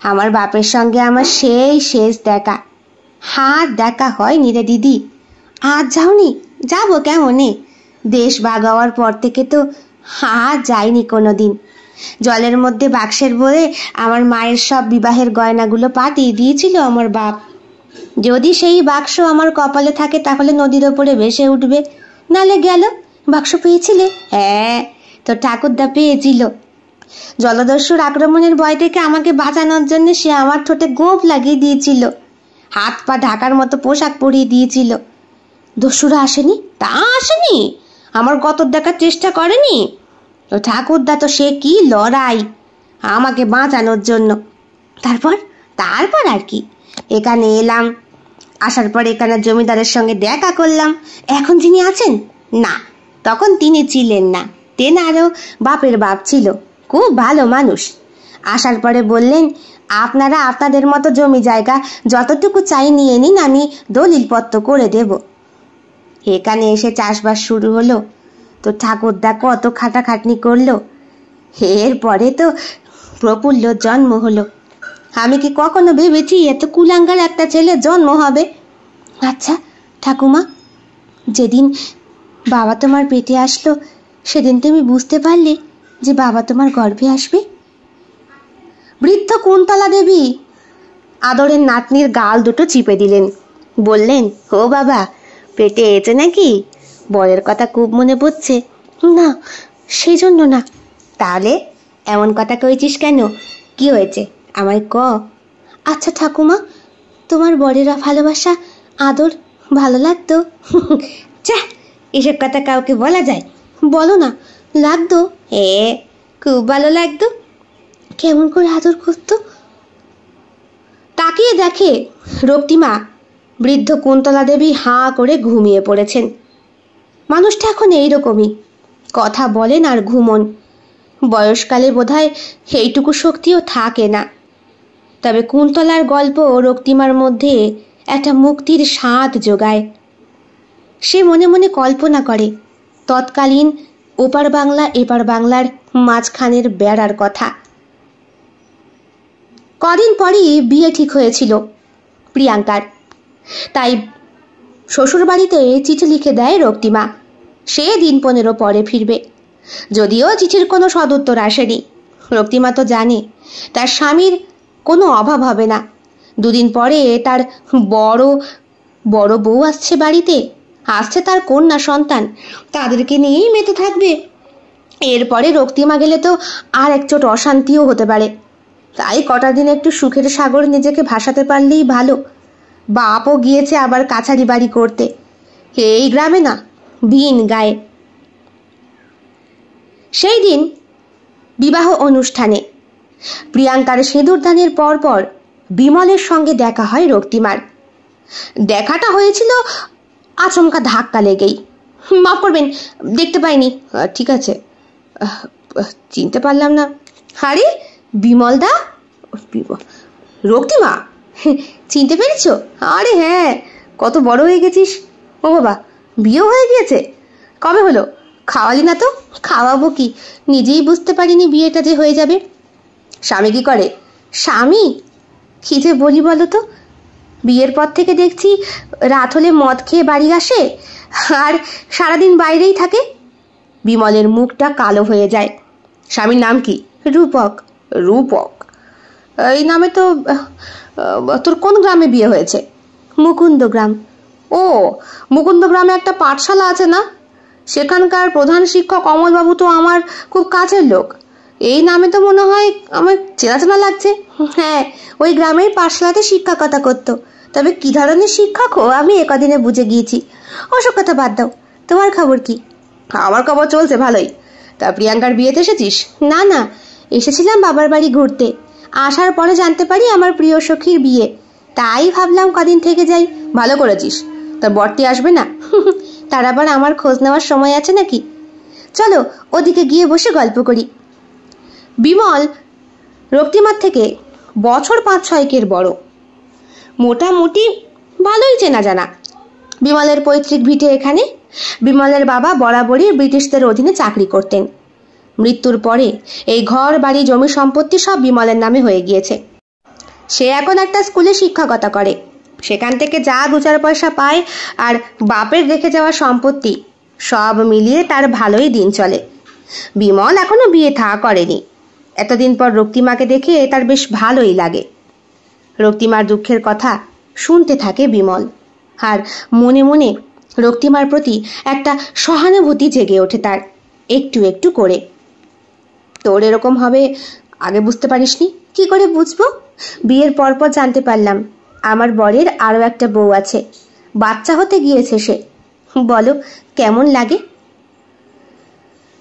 আমার বাপের সঙ্গে আমার সেই শেষ দেখা, হাত দেখা হয়নি রে দিদি। আজ যাওনি? যাবো কেমনে? দেশ ভাগ হওয়ার পর থেকে তো আর যাইনি কোনো দিন। জলের মধ্যে বাক্সের ভরে আমার মায়ের সব বিবাহের গয়নাগুলো পাঠিয়ে দিয়েছিল আমার বাপ। যদি সেই বাক্স আমার কপালে থাকে তাহলে নদীর ওপরে ভেসে উঠবে, নালে গেল। বাক্স পেয়েছিলে? হ্যাঁ, তো ঠাকুরদা পেয়েছিল। জলদস্যুর আক্রমণের ভয় থেকে আমাকে বাঁচানোর জন্য সে আমার ঠোঁটে গোঁফ লাগিয়ে দিয়েছিল, হাত পা ঢাকার মতো পোশাক পরিয়ে দিয়েছিল। দস্যুরা আসেনি? তা আসেনি, আমার গতর দেখার চেষ্টা করেনি। ঠাকুরদা তো সে কি লড়াই আমাকে বাঁচানোর জন্য। তারপর আর কি, এখানে এলাম। আসার পর এখানে জমিদারের সঙ্গে দেখা করলাম। এখন যিনি আছেন না, তখন তিনি ছিলেন না, তেনারও বাপের বাপ ছিল, খুব ভালো মানুষ। আসার পরে বললেন, আপনারা আপনাদের মতো জমি জায়গা যতটুকু চাই নিয়ে নিন, আমি দলিলপত্র করে দেব। এখানে এসে চাষবাস শুরু হলো। তো ঠাকুরদা কত খাটাখাটনি করলো। এরপরে তো প্রফুল্লর জন্ম হলো। আমি কি কখনো ভেবেছি এত কুলাঙ্গার একটা ছেলে জন্ম হবে? আচ্ছা ঠাকুমা, যেদিন বাবা তোমার পেটে আসলো সেদিন তুমি বুঝতে পারলে যে বাবা তোমার গর্ভে আসবে? বৃদ্ধ কুন্তলা দেবী আদরের নাতনির গাল দুটো চিপে দিলেন, বললেন, ও বাবা, পেটে এসে নাকি? বরের কথা খুব মনে পড়ছে। না, সেই জন্য না। তাহলে এমন কথা কইছিস কেন? কি হয়েছে আমায় ক। আচ্ছা ঠাকুমা, তোমার বরেরা ভালোবাসা আদর ভালো লাগতো? চা, এসব কথা কাউকে বলা যায়? বলো না। লাগতো? খুব ভালো লাগতো। কেমন করে আদর করতো? তাকিয়ে দেখে রক্তিমা বৃদ্ধ কুন্তলা দেবী হাঁ করে ঘুমিয়ে পড়েছেন। মানুষটা এখন এইরকমই, কথা বলেন আর ঘুমন। বয়সকালে বোধহয় এইটুকু শক্তিও থাকে না। তবে কুন্তলার গল্প রক্তিমার মধ্যে একটা মুক্তির স্বাদ যোগায়। সে মনে মনে কল্পনা করে তৎকালীন ওপার বাংলা এপার বাংলার মাঝখানের বেড়ার কথা। কদিন পরই বিয়ে ঠিক হয়েছিল প্রিয়াঙ্কার। তাই শ্বশুর বাড়িতে চিঠি লিখে দেয় রক্তিমা, সে দিন 15 পরে ফিরবে। যদিও চিঠির কোনো সদুত্তর আসেনি। রক্তিমা তো জানে তার স্বামীর কোনো অভাব হবে না। 2 দিন পরে তার বড় বড় বউ আসছে বাড়িতে, আসছে তার কন্যা সন্তান, তাদেরকে নিয়েই মেতে থাকবে। এরপরে রক্তিমা গেলে তো আর একচোট অশান্তিও হতে পারে। তাই কটা দিন একটু সুখের সাগর নিজেকে ভাসাতে পারলেই ভালো। বাপও গিয়েছে আবার কাছারি বাড়ি করতে, এই গ্রামে না, ভিন গায়ে। সেই দিন বিবাহ অনুষ্ঠানে প্রিয়াঙ্কার সিঁদুরদানের পর বিমলের সঙ্গে দেখা হয় রক্তিমার। দেখাটা হয়েছিল আচমকা ধাক্কা লেগেই। মাফ করবেন, দেখতে পাইনি। ঠিক আছে, চিনতে পারলাম না। আরে বিমল দা! রক্তিমা, চিনতে পেরেছ? আরে হ্যাঁ, কত বড় হয়ে গেছিস। ও বাবা, বিয়ে হয়ে গিয়েছে? কবে হলো? খাওয়ালি না তো? খাওয়াবো কি, নিজেই বুঝতে পারিনি বিয়েটা যে হয়ে যাবে। স্বামী কি করে? স্বামী কি যে বলি বলো তো, বিয়ের পর থেকে দেখছি রাত হলে মদ খেয়ে বাড়ি আসে আর সারাদিন বাইরেই থাকে। বিমলের মুখটা কালো হয়ে যায়। স্বামীর নাম কি? রূপক। রূপক? এই নামে তো তোর কোন গ্রামে বিয়ে হয়েছে? মুকুন্দ গ্রাম। ও, মুকুন্দ গ্রামে একটা পাঠশালা আছে না? সেখানকার প্রধান শিক্ষক অমলবাবু তো আমার খুব কাছের লোক। এই নামে তো মনে হয় আমার চেনা চেনা লাগছে। হ্যাঁ, ওই গ্রামের পাঠশালাতে শিক্ষকতা করতো। তবে কি ধরনের শিক্ষকও আমি একদিনে বুঝে গিয়েছি। ওসব কথা বাদ দাও, তোমার খবর কি? আমার খবর চলছে ভালোই। তা প্রিয়াঙ্কার বিয়েতে এসেছিস? না না, এসেছিলাম বাবার বাড়ি ঘুরতে। আসার পরে জানতে পারি আমার প্রিয় সখীর বিয়ে, তাই ভাবলাম কদিন থেকে যাই। ভালো করেছিস। তা বর্তি আসবে না? তার আবার আমার খোঁজ নেওয়ার সময় আছে নাকি? চলো ওদিকে গিয়ে বসে গল্প করি। বিমল রক্তিমার থেকে বছর 5-6 বড়, মোটামুটি ভালোই চেনা জানা। বিমলের পৈতৃক ভিটে এখানে। বিমলের বাবা বরাবরই ব্রিটিশদের অধীনে চাকরি করতেন। মৃত্যুর পরে এই ঘর বাড়ি জমি সম্পত্তি সব বিমলের নামে হয়ে গিয়েছে। সে এখন একটা স্কুলে শিক্ষকতা করে। সেখান থেকে যা 2-4 পয়সা পায় আর বাপের রেখে যাওয়া সম্পত্তি, সব মিলিয়ে তার ভালোই দিন চলে। বিমল এখনো বিয়ে থা করেনি। এতদিন পর রক্তিমাকে দেখে তার বেশ ভালোই লাগে। রক্তিমার দুঃখের কথা শুনতে থাকে বিমল, আর মনে মনে রক্তিমার প্রতি একটা সহানুভূতি জেগে ওঠে তার একটু একটু করে। তোর এরকম হবে আগে বুঝতে পারিসনি? কি করে বুঝবো? বিয়ের পরপর জানতে পারলাম আমার বরের আরো একটা বউ আছে, বাচ্চা হতে গিয়েছে সে। বলো কেমন লাগে?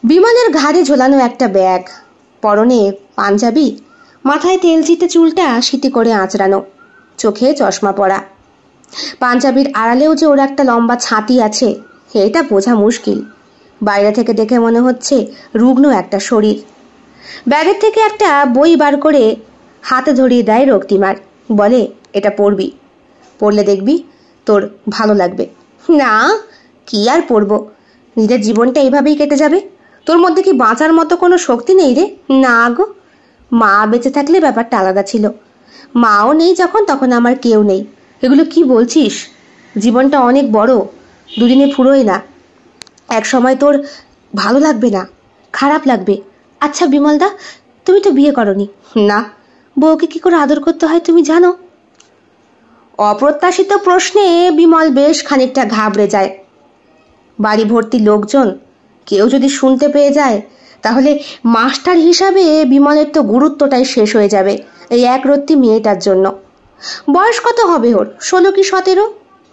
বিমলের ঘাড়ে ঝোলানো একটা ব্যাগ, পরনে পাঞ্জাবি, মাথায় তেলচিটে চুলটা সিটি করে আঁচড়ানো, চোখে চশমা পরা। পাঞ্জাবির আড়ালেও যে ওর একটা লম্বা ছাতি আছে এটা বোঝা মুশকিল। বাইরে থেকে দেখে মনে হচ্ছে রুগ্ন একটা শরীর। ব্যাগের থেকে একটা বই বার করে হাতে ধরিয়ে দেয় রক্তিমার, বলে এটা পড়বি, পড়লে দেখবি তোর ভালো লাগবে। না, কি আর পড়বো, নিজের জীবনটা এইভাবেই কেটে যাবে। তোর মধ্যে কি বাঁচার মতো কোনো শক্তি নেই রে? না গো, মা বেঁচে থাকলে ব্যাপারটা আলাদা ছিল, মাও নেই যখন, তখন আমার কেউ নেই। এগুলো কি বলছিস? জীবনটা অনেক বড়, দুদিনে ফুরোয় না। এক সময় তোর ভালো লাগবে না, খারাপ লাগবে। আচ্ছা বিমলদা, তুমি তো বিয়ে করনি। না। বউকে কি করে আদর করতে হয় তুমি জানো? অপ্রত্যাশিত প্রশ্নে বিমল বেশ খানিকটা ঘাবড়ে যায়। বাড়ি ভর্তি লোকজন, কেউ যদি শুনতে পেয়ে যায় তাহলে মাস্টার হিসাবে বিমলের তো গুরুত্বটাই শেষ হয়ে যাবে এই একরত্তি মেয়েটার জন্য। বয়স কত হবে ওর? 16 কি 17?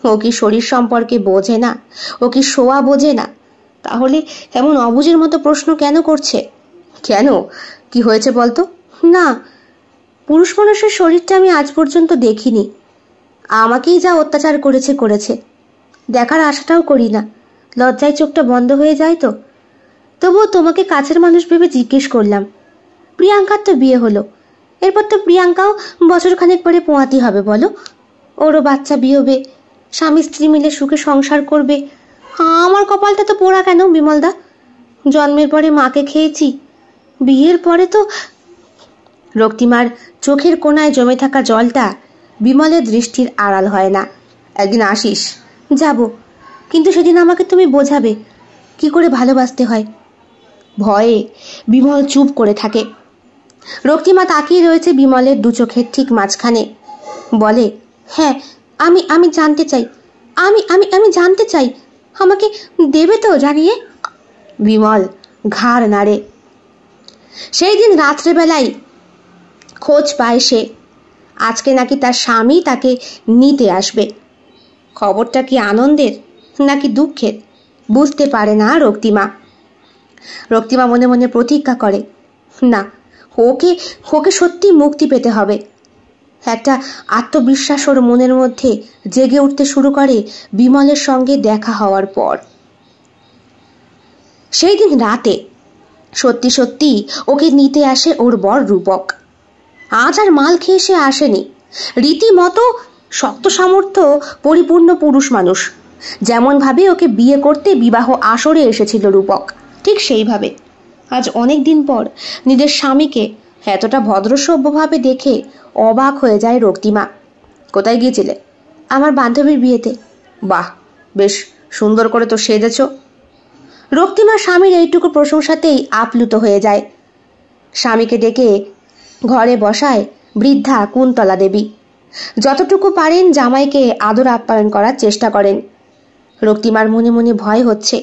ও কি শরীর সম্পর্কে বোঝে না? ও কি শোয়া বোঝে না? তাহলে এমন অবুঝের মতো প্রশ্ন কেন করছে? কেন, কি হয়েছে বলতো? না, পুরুষ মানুষের শরীরটা আমি আজ পর্যন্ত দেখিনি। আমাকেই যা অত্যাচার করেছে, দেখার আশাটাও করি না, লজ্জায় চোখটা বন্ধ হয়ে যায় তো। তবুও তোমাকে কাছের মানুষ ভেবে জিজ্ঞেস করলাম। প্রিয়াঙ্কার তো বিয়ে হলো, এরপর তো প্রিয়াঙ্কাও বছর খানেক পরে পোয়াতি হবে, বলো। ওরও বাচ্চা বিয়ে, স্বামী স্ত্রী মিলে সুখে সংসার করবে। আমার কপালটা তো পোড়া কেন বিমলদা? জন্মের পরে মাকে খেয়েছি, বিয়ের পরে তো। রক্তিমার চোখের কোণায় জমে থাকা জলটা বিমলের দৃষ্টির আড়াল হয় না। একদিন আসিস। যাব, কিন্তু সেদিন আমাকে তুমি বোঝাবে কি করে ভালোবাসতে হয়। ভয়ে বিমল চুপ করে থাকে। রক্তিমা তাকিয়ে রয়েছে বিমলের দু চোখের ঠিক মাঝখানে, বলে, হ্যাঁ, আমি আমি জানতে চাই, আমি আমি আমি জানতে চাই, আমাকে দেবে তো জানিয়ে? বিমল ঘাড় নাড়ে। সেই দিন রাত্রেবেলায় খোঁজ পায় সে, আজকে নাকি তার স্বামী তাকে নিতে আসবে। খবরটা কি আনন্দের নাকি দুঃখের বুঝতে পারে না রক্তিমা। রক্তিমা মনে মনে প্রতিজ্ঞা করে, না, ওকে ওকে সত্যি মুক্তি পেতে হবে। একটা আত্মবিশ্বাস ওর মনের মধ্যে জেগে উঠতে শুরু করে বিমলের সঙ্গে দেখা হওয়ার পর। সেই দিন রাতে সত্যি সত্যি ওকে নিতে আসে ওর বর রূপক। আজ আর মাল খেয়ে সে আসেনি, রীতিমতো শক্ত সামর্থ্য পরিপূর্ণ পুরুষ মানুষ। যেমন ভাবে ওকে বিয়ে করতে বিবাহ আসরে এসেছিল রূপক, ঠিক সেইভাবে আজ অনেক দিন পর নিজের স্বামীকে এতটা ভদ্রসভ্যভাবে দেখে অবাক হয়ে যায় রক্তিমা। কোথায় গিয়েছিলে? আমার বান্ধবীর বিয়েতে। বাহ, বেশ সুন্দর করে তো সেজেছ। রক্তিমা স্বামীর এইটুকু প্রশংসাতেই আপ্লুত হয়ে যায়। স্বামীকে ডেকে ঘরে বসায় বৃদ্ধা কুন্তলা দেবী। যতটুকু পারেন জামাইকে আদর আপ্যায়ন করার চেষ্টা করেন। রক্তিমার মনে মনে ভয় হচ্ছে,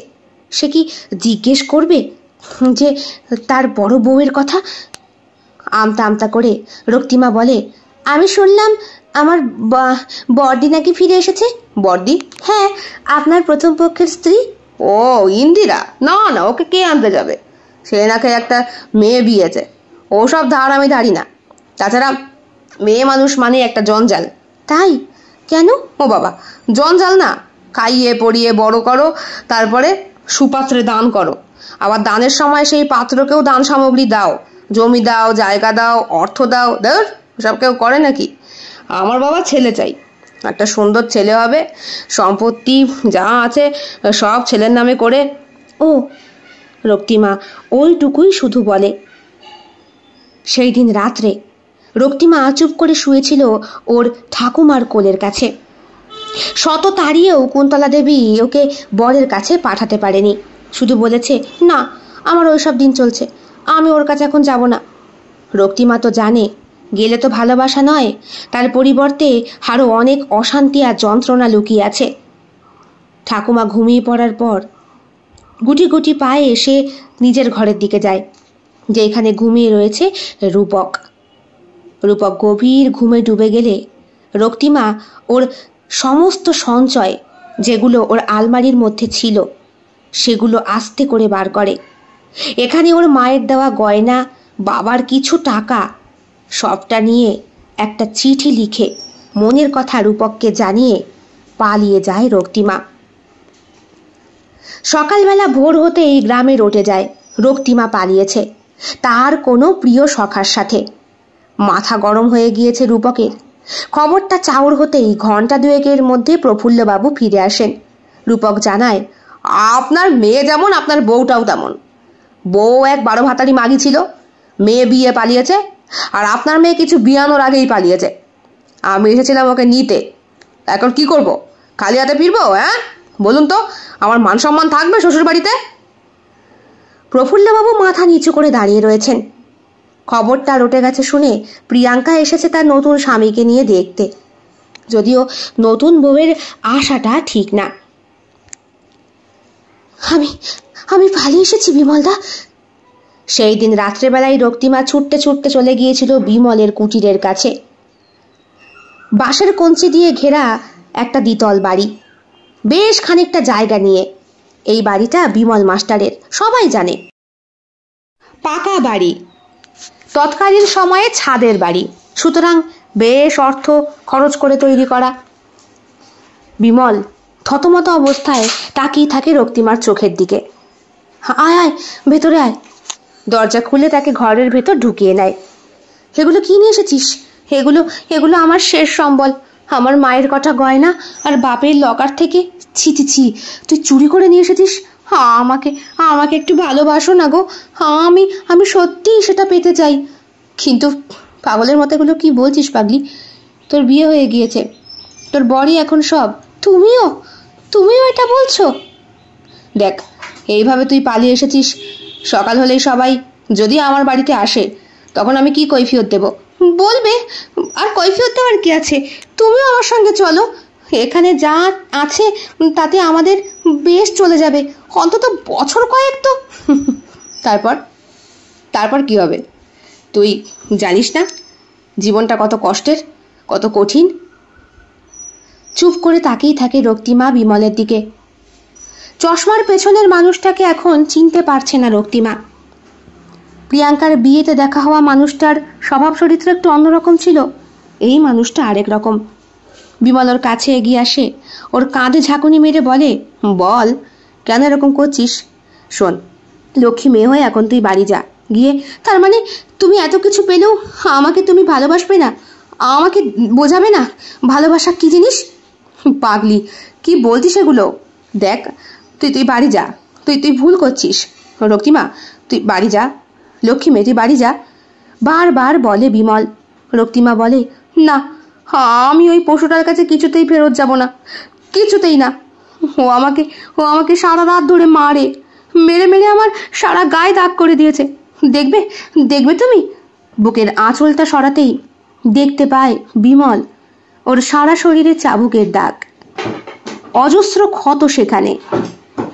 সে কি জিজ্ঞেস করবে যে তার বড় বউয়ের কথা? আমতা আমতা করে রক্তিমা বলে, আমি শুনলাম আমার বড়দি নাকি ফিরে এসেছে। বড়দি? হ্যাঁ, আপনার প্রথম পক্ষের স্ত্রী। ও ইন্দিরা? না না, ওকে কে আনতে যাবে? সে নাকি একটা মেয়ে বিয়েছে। ওসব ধার আমি ধারি না। তাছাড়া মেয়ে মানুষ মানে একটা জঞ্জাল। তাই? কেন? ও বাবা, জঞ্জাল না, খাইয়ে পরিয়ে বড় করো, তারপরে সুপাত্রে দান করো, আবার দানের সময় সেই পাত্রকেও দান সামগ্রী দাও, জমি দাও, জায়গা দাও, অর্থ দাও। দেখ, সব কেউ করে নাকি? আমার বাবা ছেলে চাই, একটা সুন্দর ছেলে হবে, সম্পত্তি যা আছে সব ছেলের নামে করে। ও, রক্তিমা ওইটুকুই শুধু বলে। সেই দিন রাত্রে রক্তিমা চুপ করে শুয়েছিল ওর ঠাকুমার কোলের কাছে। শত তাড়িয়েও কুন্তলা দেবী ওকে বরের কাছে পাঠাতে পারেনি, শুধু বলেছে, না, আমার ওইসব দিন চলছে, আমি ওর কাছে এখন যাব না। রক্তিমা তো জানে গেলে তো ভালোবাসা নয়, তার পরিবর্তে আরো অনেক অশান্তি আর যন্ত্রণা লুকিয়ে আছে। ঠাকুমা ঘুমিয়ে পড়ার পর গুটি গুটি পায়ে এসে নিজের ঘরের দিকে যায়, যেখানে ঘুমিয়ে রয়েছে রূপক। রূপক গভীর ঘুমে ডুবে গেলে রক্তিমা ওর সমস্ত সঞ্চয়, যেগুলো ওর আলমারির মধ্যে ছিল, সেগুলো আস্তে করে বার করে। এখানে ওর মায়ের দেওয়া গয়না, বাবার কিছু টাকা, সবটা নিয়ে একটা চিঠি লিখে মনের কথা রূপককে জানিয়ে পালিয়ে যায় রক্তিমা। সকালবেলা ভোর হতেই গ্রামে রটে যায় রক্তিমা পালিয়েছে তার কোনো প্রিয় সখার সাথে। মাথা গরম হয়ে গিয়েছে রূপকের। খবরটা চাউর হতেই ঘন্টা দুয়েকের মধ্যে প্রফুল্লবাবু ফিরে আসেন। রূপক জানায়, আপনার মেয়ে যেমন আপনার বউটাও তেমন। বউ এক 12 ভাতারি মাগি ছিল, মেয়ে বিয়ে পালিয়েছে, আর আপনার মেয়ে কিছু বিয়ানোর আগেই পালিয়েছে। আমি এসেছিলাম ওকে নিতে, এখন কি করব? খালি হাতে ফিরবো? হ্যাঁ বলুন তো, আমার মান সম্মান থাকবে শ্বশুর বাড়িতে? প্রফুল্লবাবু মাথা নিচু করে দাঁড়িয়ে রয়েছেন। খবরটা রটে গেছে শুনে প্রিয়াঙ্কা এসেছে তার নতুন স্বামীকে নিয়ে দেখতে, যদিও নতুন বউয়ের আশাটা ঠিক না। আমি পালিয়ে এসেছি বিমলদা। সেই দিন রাত্রেবেলায় রক্তিমা ছুটতে ছুটতে চলে গিয়েছিল বিমলের কুটিরের কাছে। বাঁশের কঞ্চি দিয়ে ঘেরা একটা দ্বিতল বাড়ি, বেশ খানিকটা জায়গা নিয়ে। এই বাড়িটা বিমল মাস্টারের, সবাই জানে। পাকা বাড়ি, তৎকালীন সময়ে ছাদের বাড়ি, সুতরাং বেশ অর্থ খরচ করে তৈরি করা। বিমল থতমত অবস্থায় তাকিয়ে থাকে রক্তিমার চোখের দিকে। আয় আয়, ভেতরে আয়। দরজা খুলে তাকে ঘরের ভেতর ঢুকিয়ে নেয়। এগুলো কি নিয়ে এসেছিস? এগুলো আমার শেষ সম্বল, আমার মায়ের কটা গয়না আর বাপের লকার থেকে। ছি ছি ছি, তুই চুরি করে নিয়ে এসেছিস? আমাকে একটু ভালোবাসো না গো, আমি সত্যিই সেটা পেতে চাই। কিন্তু পাগলের মতো এগুলো কি বলছিস পাগলি? তোর বিয়ে হয়ে গিয়েছে, তোর বরই এখন সব। তুমিও এটা বলছো? দেখ, এইভাবে তুই পালিয়ে এসেছিস, সকাল হলেই সবাই যদি আমার বাড়িতে আসে তখন আমি কি কৈফিয়ত দেব? বলবে, আর কৈফিয়ত দেওয়ার কি আছে? তুমিও আমার সঙ্গে চলো, এখানে যা আছে তাতে আমাদের বেশ চলে যাবে, অন্তত বছর কয়েক তো। তারপর কি হবে? তুই জানিস না জীবনটা কত কষ্টের, কত কঠিন? চুপ করে তাকিয়ে থাকে রক্তিমা বিমলের দিকে। চশমার পেছনের মানুষটাকে এখন চিনতে পারছে না রক্তিমা। প্রিয়াঙ্কার বিয়েতে দেখা হওয়া মানুষটার স্বভাব চরিত্র একটু অন্যরকম ছিল, এই মানুষটা আরেক রকম। বিমল ওর কাছে এগিয়ে আসে, ওর কাঁধে ঝাঁকুনি মেরে বলে, বল কেন এরকম করছিস? শোন, লক্ষ্মী মেয়ে হয়ে এখন তুই বাড়ি যা গিয়ে। তার মানে তুমি এত কিছু পেলেও আমাকে তুমি ভালোবাসবে না, আমাকে বোঝাবে না ভালোবাসা কি জিনিস? পাগলি, কি বলছিস এগুলো? দেখ, তুই বাড়ি যা, তুই ভুল করছিস। রক্তিমা, তুই বাড়ি যা, লক্ষ্মী মেয়ে তুই বাড়ি যা, বারবার বলে বিমল। রক্তিমা বলে, না, আমি ওই পশুটার কাছে কিছুতেই ফেরত যাব না, কিছুতেই না। ও আমাকে সারা রাত ধরে মেরে আমার সারা গায়ে দাগ করে দিয়েছে। দেখবে তুমি। বুকের আঁচলটা সরাতেই দেখতে পায় বিমল ওর সারা শরীরে চাবুকের দাগ, অজস্র ক্ষত সেখানে।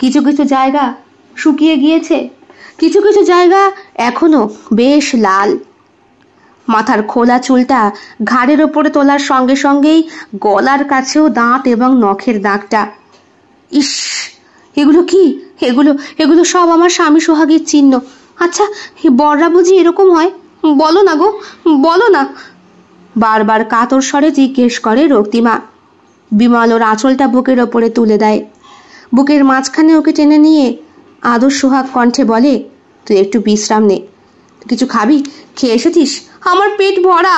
কিছু কিছু জায়গা শুকিয়ে গিয়েছে, কিছু কিছু জায়গা এখনো বেশ লাল। মাথার খোলা চুলটা ঘাড়ের ওপরে তোলার সঙ্গে সঙ্গেই গলার কাছেও দাঁত এবং নখের দাগটা। ইস, এগুলো কি? এগুলো সব আমার স্বামী সোহাগের চিহ্ন। আচ্ছা, বররা বুঝি এরকম হয়? বলো না গো, বলো না। বারবার কাতর স্বরে জিজ্ঞেস করে রক্তিমা। বিমল ওর আঁচলটা বুকের ওপরে তুলে দেয়, বুকের মাঝখানে ওকে টেনে নিয়ে আদর সোহাগ কণ্ঠে বলে, তুই একটু বিশ্রাম নে। কিছু খাবি? খেয়ে এসেছিস? আমার পেট ভরা,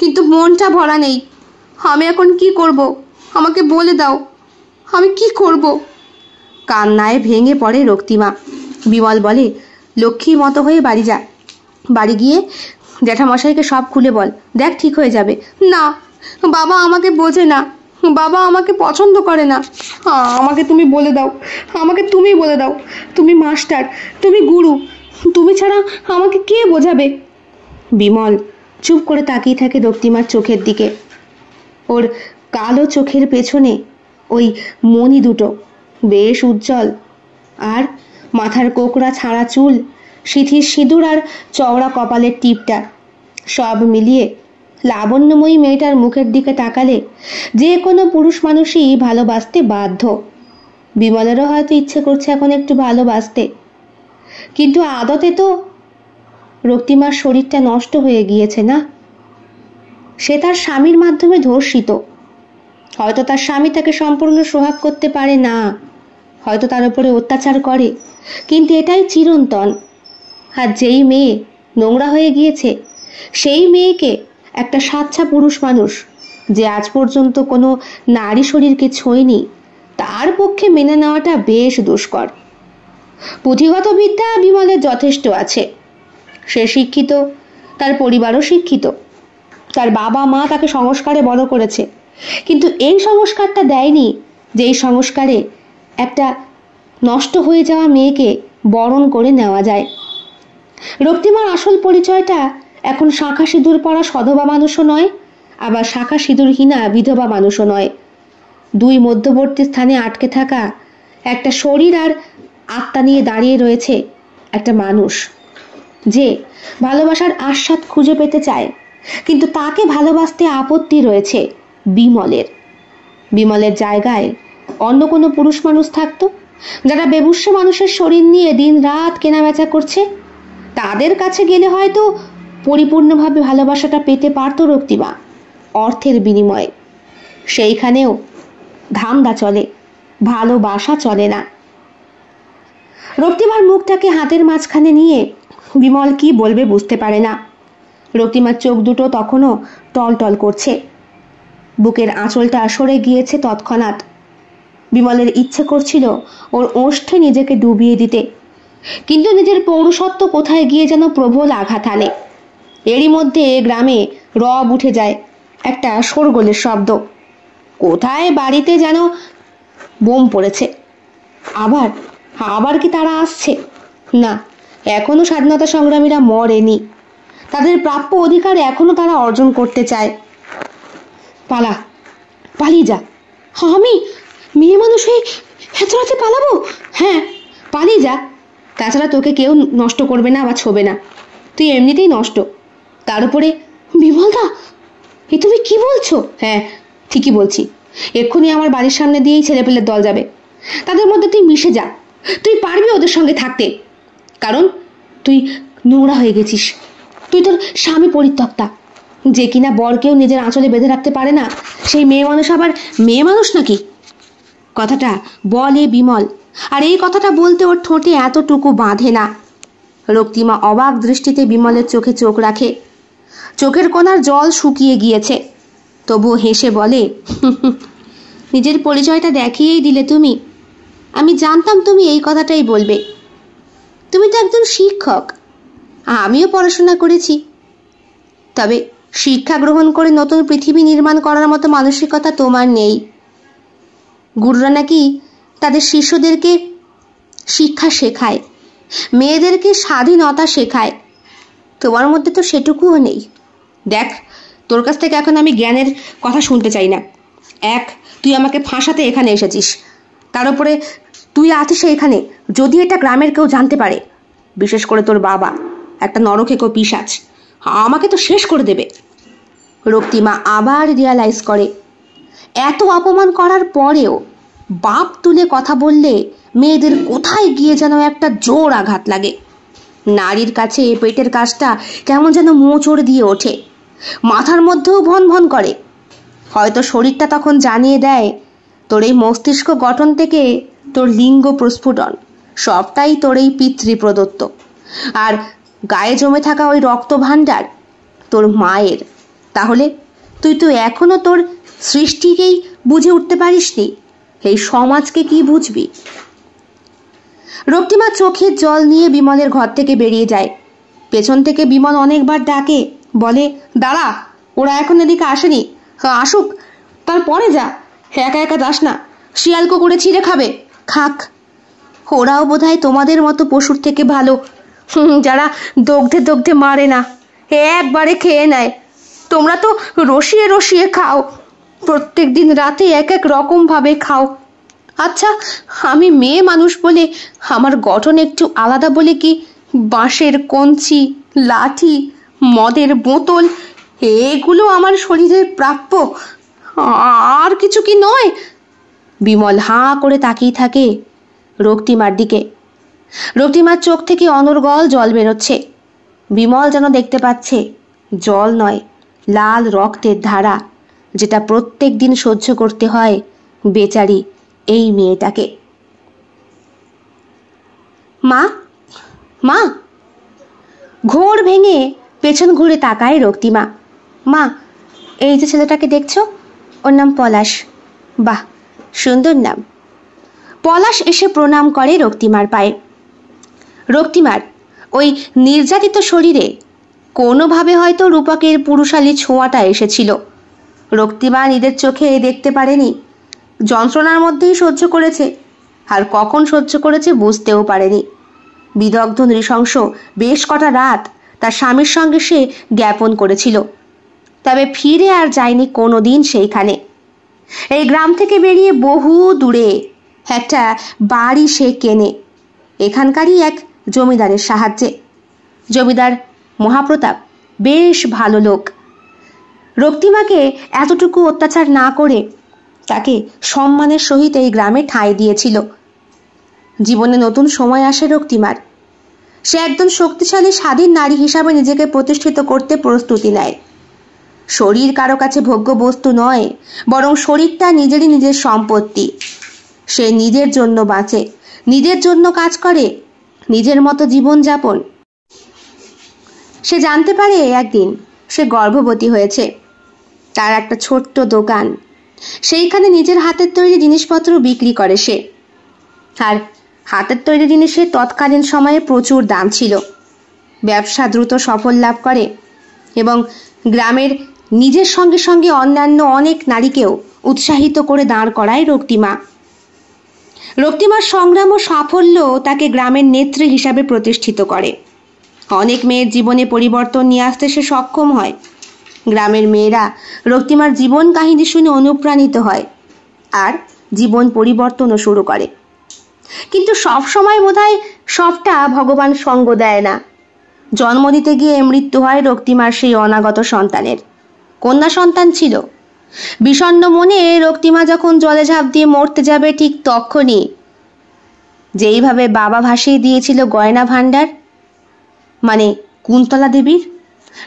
কিন্তু মনটা ভরা নেই। আমি এখন কি করব? আমাকে বলে দাও, আমি কি করব? কান্নায় ভেঙে পড়ে রক্তিমা। বিমল বলে, লক্ষ্মীর মতো হয়ে বাড়ি যা, বাড়ি গিয়ে জ্যাঠামশাইকে সব খুলে বল, দেখ ঠিক হয়ে যাবে। না, বাবা আমাকে বোঝে না, বাবা আমাকে পছন্দ করে না। আমাকে তুমি বলে দাও, আমাকে তুমি বলে দাও। তুমি মাস্টার, তুমি গুরু, তুমি ছাড়া আমাকে কে বোঝাবে? বিমল চুপ করে তাকিয়ে থাকে রক্তিমার চোখের দিকে। ওর কালো চোখের পেছনে ওই মণি দুটো বেশ উজ্জ্বল, আর মাথার কোকড়া ছাড়া চুল, সিঁথির সিঁদুর আর চওড়া কপালের টিপটা, সব মিলিয়ে লাবণ্যময়ী মেয়েটার মুখের দিকে তাকালে যে কোনো পুরুষ মানুষই ভালোবাসতে বাধ্য। বিমলেরও হয়তো ইচ্ছে করছে এখন একটু ভালোবাসতে, কিন্তু আদতে তো রক্তিমার শরীরটা নষ্ট হয়ে গিয়েছে না। সে তার স্বামীর মাধ্যমে ধর্ষিত। হয়তো তার স্বামী তাকে সম্পূর্ণ সোহাগ করতে পারে না, হয়তো তার উপরে অত্যাচার করে, কিন্তু এটাই চিরন্তন। আর যেই মেয়ে নোংরা হয়ে গিয়েছে, সেই মেয়েকে একটা সাচ্চা পুরুষ মানুষ, যে আজ পর্যন্ত কোনো নারী শরীরকে ছোঁয়নি, তার পক্ষে মেনে নেওয়াটা বেশ দুষ্কর। পুঁথিগত বিদ্যা বিমলের যথেষ্ট আছে। সে শিক্ষিত, তার পরিবারও শিক্ষিত, তার বাবা মা তাকে সংস্কারে বড় করেছে, কিন্তু এই সংস্কারটা দেয়নি যে এই সংস্কারে একটা নষ্ট হয়ে যাওয়া মেয়েকে বরণ করে নেওয়া যায়। রক্তিমার আসল পরিচয়টা এখন শাঁখা সিঁদুর পরা সধবা মানুষও নয়, আবার শাঁখা সিঁদুরহীনা বিধবা মানুষও নয়। দুই মধ্যবর্তী স্থানে আটকে থাকা একটা শরীর আর আত্মা নিয়ে দাঁড়িয়ে রয়েছে একটা মানুষ, যে ভালোবাসার আস্বাদ খুঁজে পেতে চায়, কিন্তু তাকে ভালোবাসতে আপত্তি রয়েছে বিমলের। বিমলের জায়গায় অন্য কোনো পুরুষ মানুষ থাকতো, যারা বেবুস্য মানুষের শরীর নিয়ে দিন রাত কেনাবেচা করছে, তাদের কাছে গেলে হয়তো পরিপূর্ণভাবে ভালোবাসাটা পেতে পারত রক্তিমা, অর্থের বিনিময়ে। সেইখানেও ধান্দা চলে, ভালোবাসা চলে না। রক্তিমার মুখটাকে হাতের মাঝখানে নিয়ে বিমল কি বলবে বুঝতে পারে না। রক্তিমার চোখ দুটো তখনও টলটল করছে, বুকের আঁচলটা সরে গিয়েছে তৎক্ষণাৎ। বিমলের ইচ্ছে করছিল ওর ওষ্ঠে নিজেকে ডুবিয়ে দিতে, কিন্তু নিজের পৌরুষত্ব কোথায় গিয়ে যেন প্রবল আঘাত আনে। এরই মধ্যে গ্রামে রব উঠে যায় একটা শোরগোলের শব্দ। কোথায় বাড়িতে যেন বোম পড়েছে। আবার আবার কি তারা আসছে? না, এখনো স্বাধীনতা সংগ্রামীরা মরেনি, তাদের প্রাপ্য অধিকার এখনো তারা অর্জন করতে চায়। পালা, পালিয়ে যা। আমি মেয়ে মানুষ হয়ে এত রাতে পালাবো? হ্যাঁ, পালিয়ে যা। তাছাড়া তোকে কেউ নষ্ট করবে না বা ছোবে না, তুই এমনিতেই নষ্ট। তার উপরে বিমলদা, এ তুমি কি বলছো? হ্যাঁ, ঠিকই বলছি। এক্ষুনি আমার বাড়ির সামনে দিয়েই ছেলেপেলের দল যাবে, তাদের মধ্যে তুই মিশে যা। তুই পারবি ওদের সঙ্গে থাকতে, কারণ তুই নোংরা হয়ে গেছিস। তুই তোর স্বামী পরিত্যক্তা, যে কিনা বরকেও নিজের আঁচলে বেঁধে রাখতে পারে না, সেই মেয়ে মানুষ আবার মেয়ে মানুষ নাকি? কথাটা বলে বিমল, আর এই কথাটা বলতে ওর ঠোঁটে এতটুকু বাঁধে না। রক্তিমা অবাক দৃষ্টিতে বিমলের চোখে চোখ রাখে। চোখের কোণার জল শুকিয়ে গিয়েছে, তবুও হেসে বলে, নিজের পরিচয়টা দেখিয়েই দিলে তুমি। আমি জানতাম তুমি এই কথাটাই বলবে। তুমি তো একজন শিক্ষক, আমিও পড়াশোনা করেছি, তবে শিক্ষা গ্রহণ করে নতুন পৃথিবী নির্মাণ করার মতো মানসিকতা তোমার নেই। গুরুরা নাকি তাদের শিষ্যদেরকে শিক্ষা শেখায়, মেয়েদেরকে স্বাধীনতা শেখায়, তোমার মধ্যে তো সেটুকুও নেই। দেখ, তোর কাছ থেকে এখন আমি জ্ঞানের কথা শুনতে চাই না। এক, তুই আমাকে ফাঁসাতে এখানে এসেছিস, তার উপরে তুই আছিস এখানে যদি এটা গ্রামের কেউ জানতে পারে, বিশেষ করে তোর বাবা, একটা নরকেকো পিশাচ, আমাকে তো শেষ করে দেবে। রক্তিমা আবার রিয়ালাইজ করে, এত অপমান করার পরেও বাপ তুলে কথা বললে মেয়েদের কোথায় গিয়ে যেন একটা জোর আঘাত লাগে। নারীর কাছে পেটের কাজটা কেমন যেন মোচড় দিয়ে ওঠে, মাথার মধ্যেও ভন ভন করে। হয়তো শরীরটা তখন জানিয়ে দেয়, তোর এই মস্তিষ্ক গঠন থেকে তোর লিঙ্গ প্রস্ফুটন সবটাই তোর এই পিতৃ প্রদত্ত, আর গায়ে জমে থাকা ওই রক্ত ভাণ্ডার তোর মায়ের। তাহলে তুই তো এখনো তোর সৃষ্টিকেই বুঝে উঠতে পারিসনি, এই সমাজকে কি বুঝবি? রক্তিমা চোখের জল নিয়ে বিমলের ঘর থেকে বেরিয়ে যায়। পেছন থেকে বিমল অনেকবার ডাকে, বলে, দাঁড়া, ওরা এখন এদিকে আসেনি, আসুক, তারপরে যা, একা একা যাস না, শিয়াল কুকুরে ছিঁড়ে খাবে। খাক, ওরাও বোধহয় তোমাদের মতো পশুর থেকে ভালো, যারা দগ্ধে দগ্ধে মারে না, একবারে খেয়ে নেয়। তোমরা তো রসিয়ে রসিয়ে খাও, প্রত্যেক দিন রাতে এক এক রকম ভাবে খাও। আচ্ছা, আমি মেয়ে মানুষ বলে, আমার গঠন একটু আলাদা বলে কি বাঁশের কঞ্চি, লাঠি, মদের বোতল এগুলো আমার শরীরের প্রাপ্য, আর কিছু কি নয়? বিমল হাঁ করে তাকিয়ে থাকে রক্তিমার দিকে। রক্তিমার চোখ থেকে অনর্গল জল বেরোচ্ছে। বিমল যেন দেখতে পাচ্ছে জল নয়, লাল রক্তের ধারা, যেটা প্রত্যেক দিন সহ্য করতে হয় বেচারি এই মেয়েটাকে। মা, মা! ঘোর ভেঙে পেছন ঘুরে তাকায় রক্তিমা। মা, এই যে ছেলেটাকে দেখছো, ওর নাম পলাশ। বাহ, সুন্দর নাম। পলাশ এসে প্রণাম করে রক্তিমার পায়ে। রক্তিমার ওই নির্যাতিত শরীরে কোনোভাবে হয়তো রূপকের পুরুষালী ছোঁয়াটা এসেছিল। রক্তিমা নিজের চোখে দেখতে পারেনি, যন্ত্রণার মধ্যেই সহ্য করেছে, আর কখন সহ্য করেছে বুঝতেও পারেনি। বিদগ্ধ নৃশংস বেশ কটা রাত তার স্বামীর সঙ্গে সে জ্ঞাপন করেছিল, তবে ফিরে আর যায়নি কোনোদিন সেইখানে। এই গ্রাম থেকে বেরিয়ে বহু দূরে একটা বাড়ি সে কেনে, এখানকারই এক জমিদারের সাহায্যে। জমিদার মহাপ্রতাপ বেশ ভালো লোক। রক্তিমাকে এতটুকু অত্যাচার না করে তাকে সম্মানের সহিত এই গ্রামে ঠাঁই দিয়েছিল। জীবনে নতুন সময় আসে রক্তিমার। সে একজন শক্তিশালী স্বাধীন নারী হিসাবে নিজেকে প্রতিষ্ঠিত করতে প্রস্তুতি নেয়। শরীর কারো কাছে ভোগ্য বস্তু নয়, বরং শরীরটা নিজেরই নিজের সম্পত্তি। সে নিজের জন্য বাঁচে, নিজের জন্য কাজ করে, নিজের মতো জীবন যাপন। সে জানতে পারে একদিন সে গর্ভবতী হয়েছে। তার একটা ছোট্ট দোকান, সেইখানে নিজের হাতের তৈরি জিনিসপত্র বিক্রি করে সে। আর হাতের তৈরি জিনিসের তৎকালীন সময়ে প্রচুর দাম ছিল। ব্যবসা দ্রুত সফল লাভ করে এবং গ্রামের নিজের সঙ্গে সঙ্গে অন্যান্য অনেক নারীকেও উৎসাহিত করে দাঁড় করায় রক্তিমা। রক্তিমার সংগ্রাম ও সাফল্য তাকে গ্রামের নেত্রী হিসাবে প্রতিষ্ঠিত করে। অনেক মেয়ের জীবনে পরিবর্তন নিয়ে আসতে সে সক্ষম হয়। গ্রামের মেয়েরা রক্তিমার জীবন কাহিনী শুনে অনুপ্রাণিত হয় আর জীবন পরিবর্তনও শুরু করে। কিন্তু সব সময় বোধহয় সবটা ভগবান সঙ্গ দেয় না। জন্ম দিতে গিয়ে মৃত্যু হয় রক্তিমার সেই অনাগত সন্তানের। কন্যা সন্তান ছিল। বিষণ্ণ মনে রক্তিমা যখন জলে ঝাঁপ দিয়ে মরতে যাবে, ঠিক তখনই যেইভাবে বাবা ভাসিয়ে দিয়েছিল গয়না ভাণ্ডার, মানে কুন্তলা দেবীর,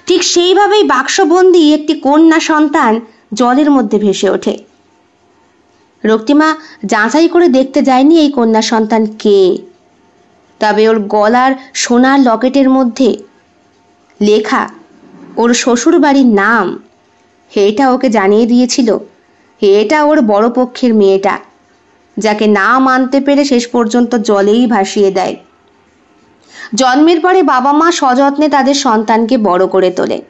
ঠিক সেইভাবেই বাক্সবন্দি একটি কন্যা সন্তান জলের মধ্যে ভেসে ওঠে। রক্তিমা যাচাই করে দেখতে যায়নি এই কন্যা সন্তান কে, তবে ওর গলার সোনার লকেটের মধ্যে লেখা ওর শ্বশুর বাড়ির নাম, এটা ওকে জানিয়ে দিয়েছিল এটা ওর বড় পক্ষের মেয়েটা, যাকে না মানতে পেরে শেষ পর্যন্ত জলেই ভাসিয়ে দেয়। জন্মের পরে বাবা মা সযত্নে তাদের সন্তানকে বড় করে তোলে।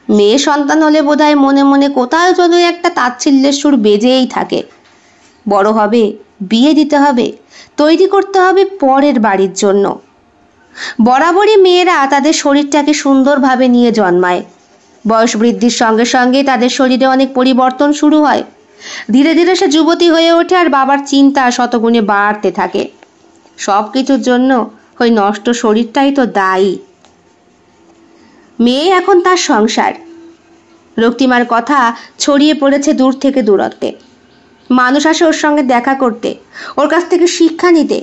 মেয়ে সন্তান হলে বোধহয় মনে মনে কোথাও যেন একটা তাচ্ছিল্যের সুর বেজেই থাকে। বড় হবে, বিয়ে দিতে হবে, তৈরি করতে হবে পরের বাড়ির জন্য। বরাবরই মেয়েরা তাদের শরীরটাকে সুন্দরভাবে নিয়ে জন্মায়। বয়স বৃদ্ধির সঙ্গে সঙ্গে তাদের শরীরে অনেক পরিবর্তন শুরু হয়। ধীরে ধীরে সে যুবতী হয়ে ওঠে আর বাবার চিন্তা শতগুণে বাড়তে থাকে। সব কিছুর জন্য ওই নষ্ট শরীরটাই তো দায়ী। মেয়ে এখন তার সংসার। রক্তিমার কথা ছড়িয়ে পড়েছে দূর থেকে দূরত্বে। মানুষ আসে ওর সঙ্গে দেখা করতে, ওর কাছ থেকে শিক্ষা নিতে।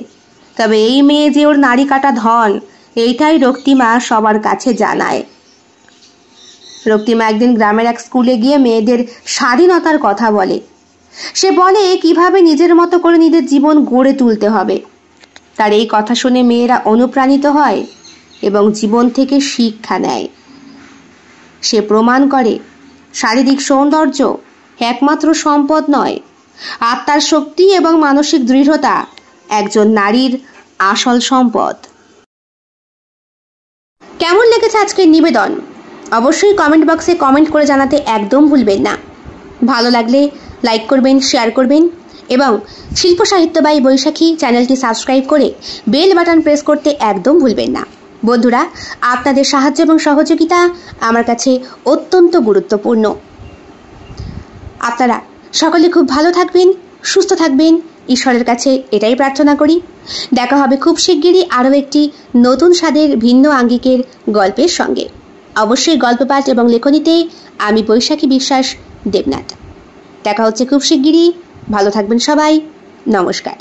তবে এই মেয়ে যে ওর নারী কাটা ধন, এইটাই রক্তিমা সবার কাছে জানায়। রক্তিমা একদিন গ্রামের এক স্কুলে গিয়ে মেয়েদের স্বাধীনতার কথা বলে। সে বলে কিভাবে নিজের মতো করে নিজের জীবন গড়ে তুলতে হবে। তার এই কথা শুনে মেয়েরা অনুপ্রাণিত হয় এবং জীবন থেকে শিক্ষা নেয়। সে প্রমাণ করে শারীরিক সৌন্দর্য একমাত্র সম্পদ নয়, আত্মার শক্তি এবং মানসিক দৃঢ়তা একজন নারীর আসল সম্পদ। কেমন লেগেছে আজকের নিবেদন? অবশ্যই কমেন্ট বক্সে কমেন্ট করে জানাতে একদম ভুলবেন না। ভালো লাগলে লাইক করবেন, শেয়ার করবেন এবং শিল্প সাহিত্য বাই বৈশাখী চ্যানেলটি সাবস্ক্রাইব করে বেল বাটন প্রেস করতে একদম ভুলবেন না। বন্ধুরা, আপনাদের সাহায্য এবং সহযোগিতা আমার কাছে অত্যন্ত গুরুত্বপূর্ণ। আপনারা সকলে খুব ভালো থাকবেন, সুস্থ থাকবেন, ঈশ্বরের কাছে এটাই প্রার্থনা করি। দেখা হবে খুব শিগগিরই আরও একটি নতুন স্বাদের ভিন্ন আঙ্গিকের গল্পের সঙ্গে। অবশ্যই গল্প পাঠ এবং লেখনীতে আমি বৈশাখী বিশ্বাস দেবনাথ। দেখা হচ্ছে খুব শিগগিরই। ভালো থাকবেন সবাই। নমস্কার।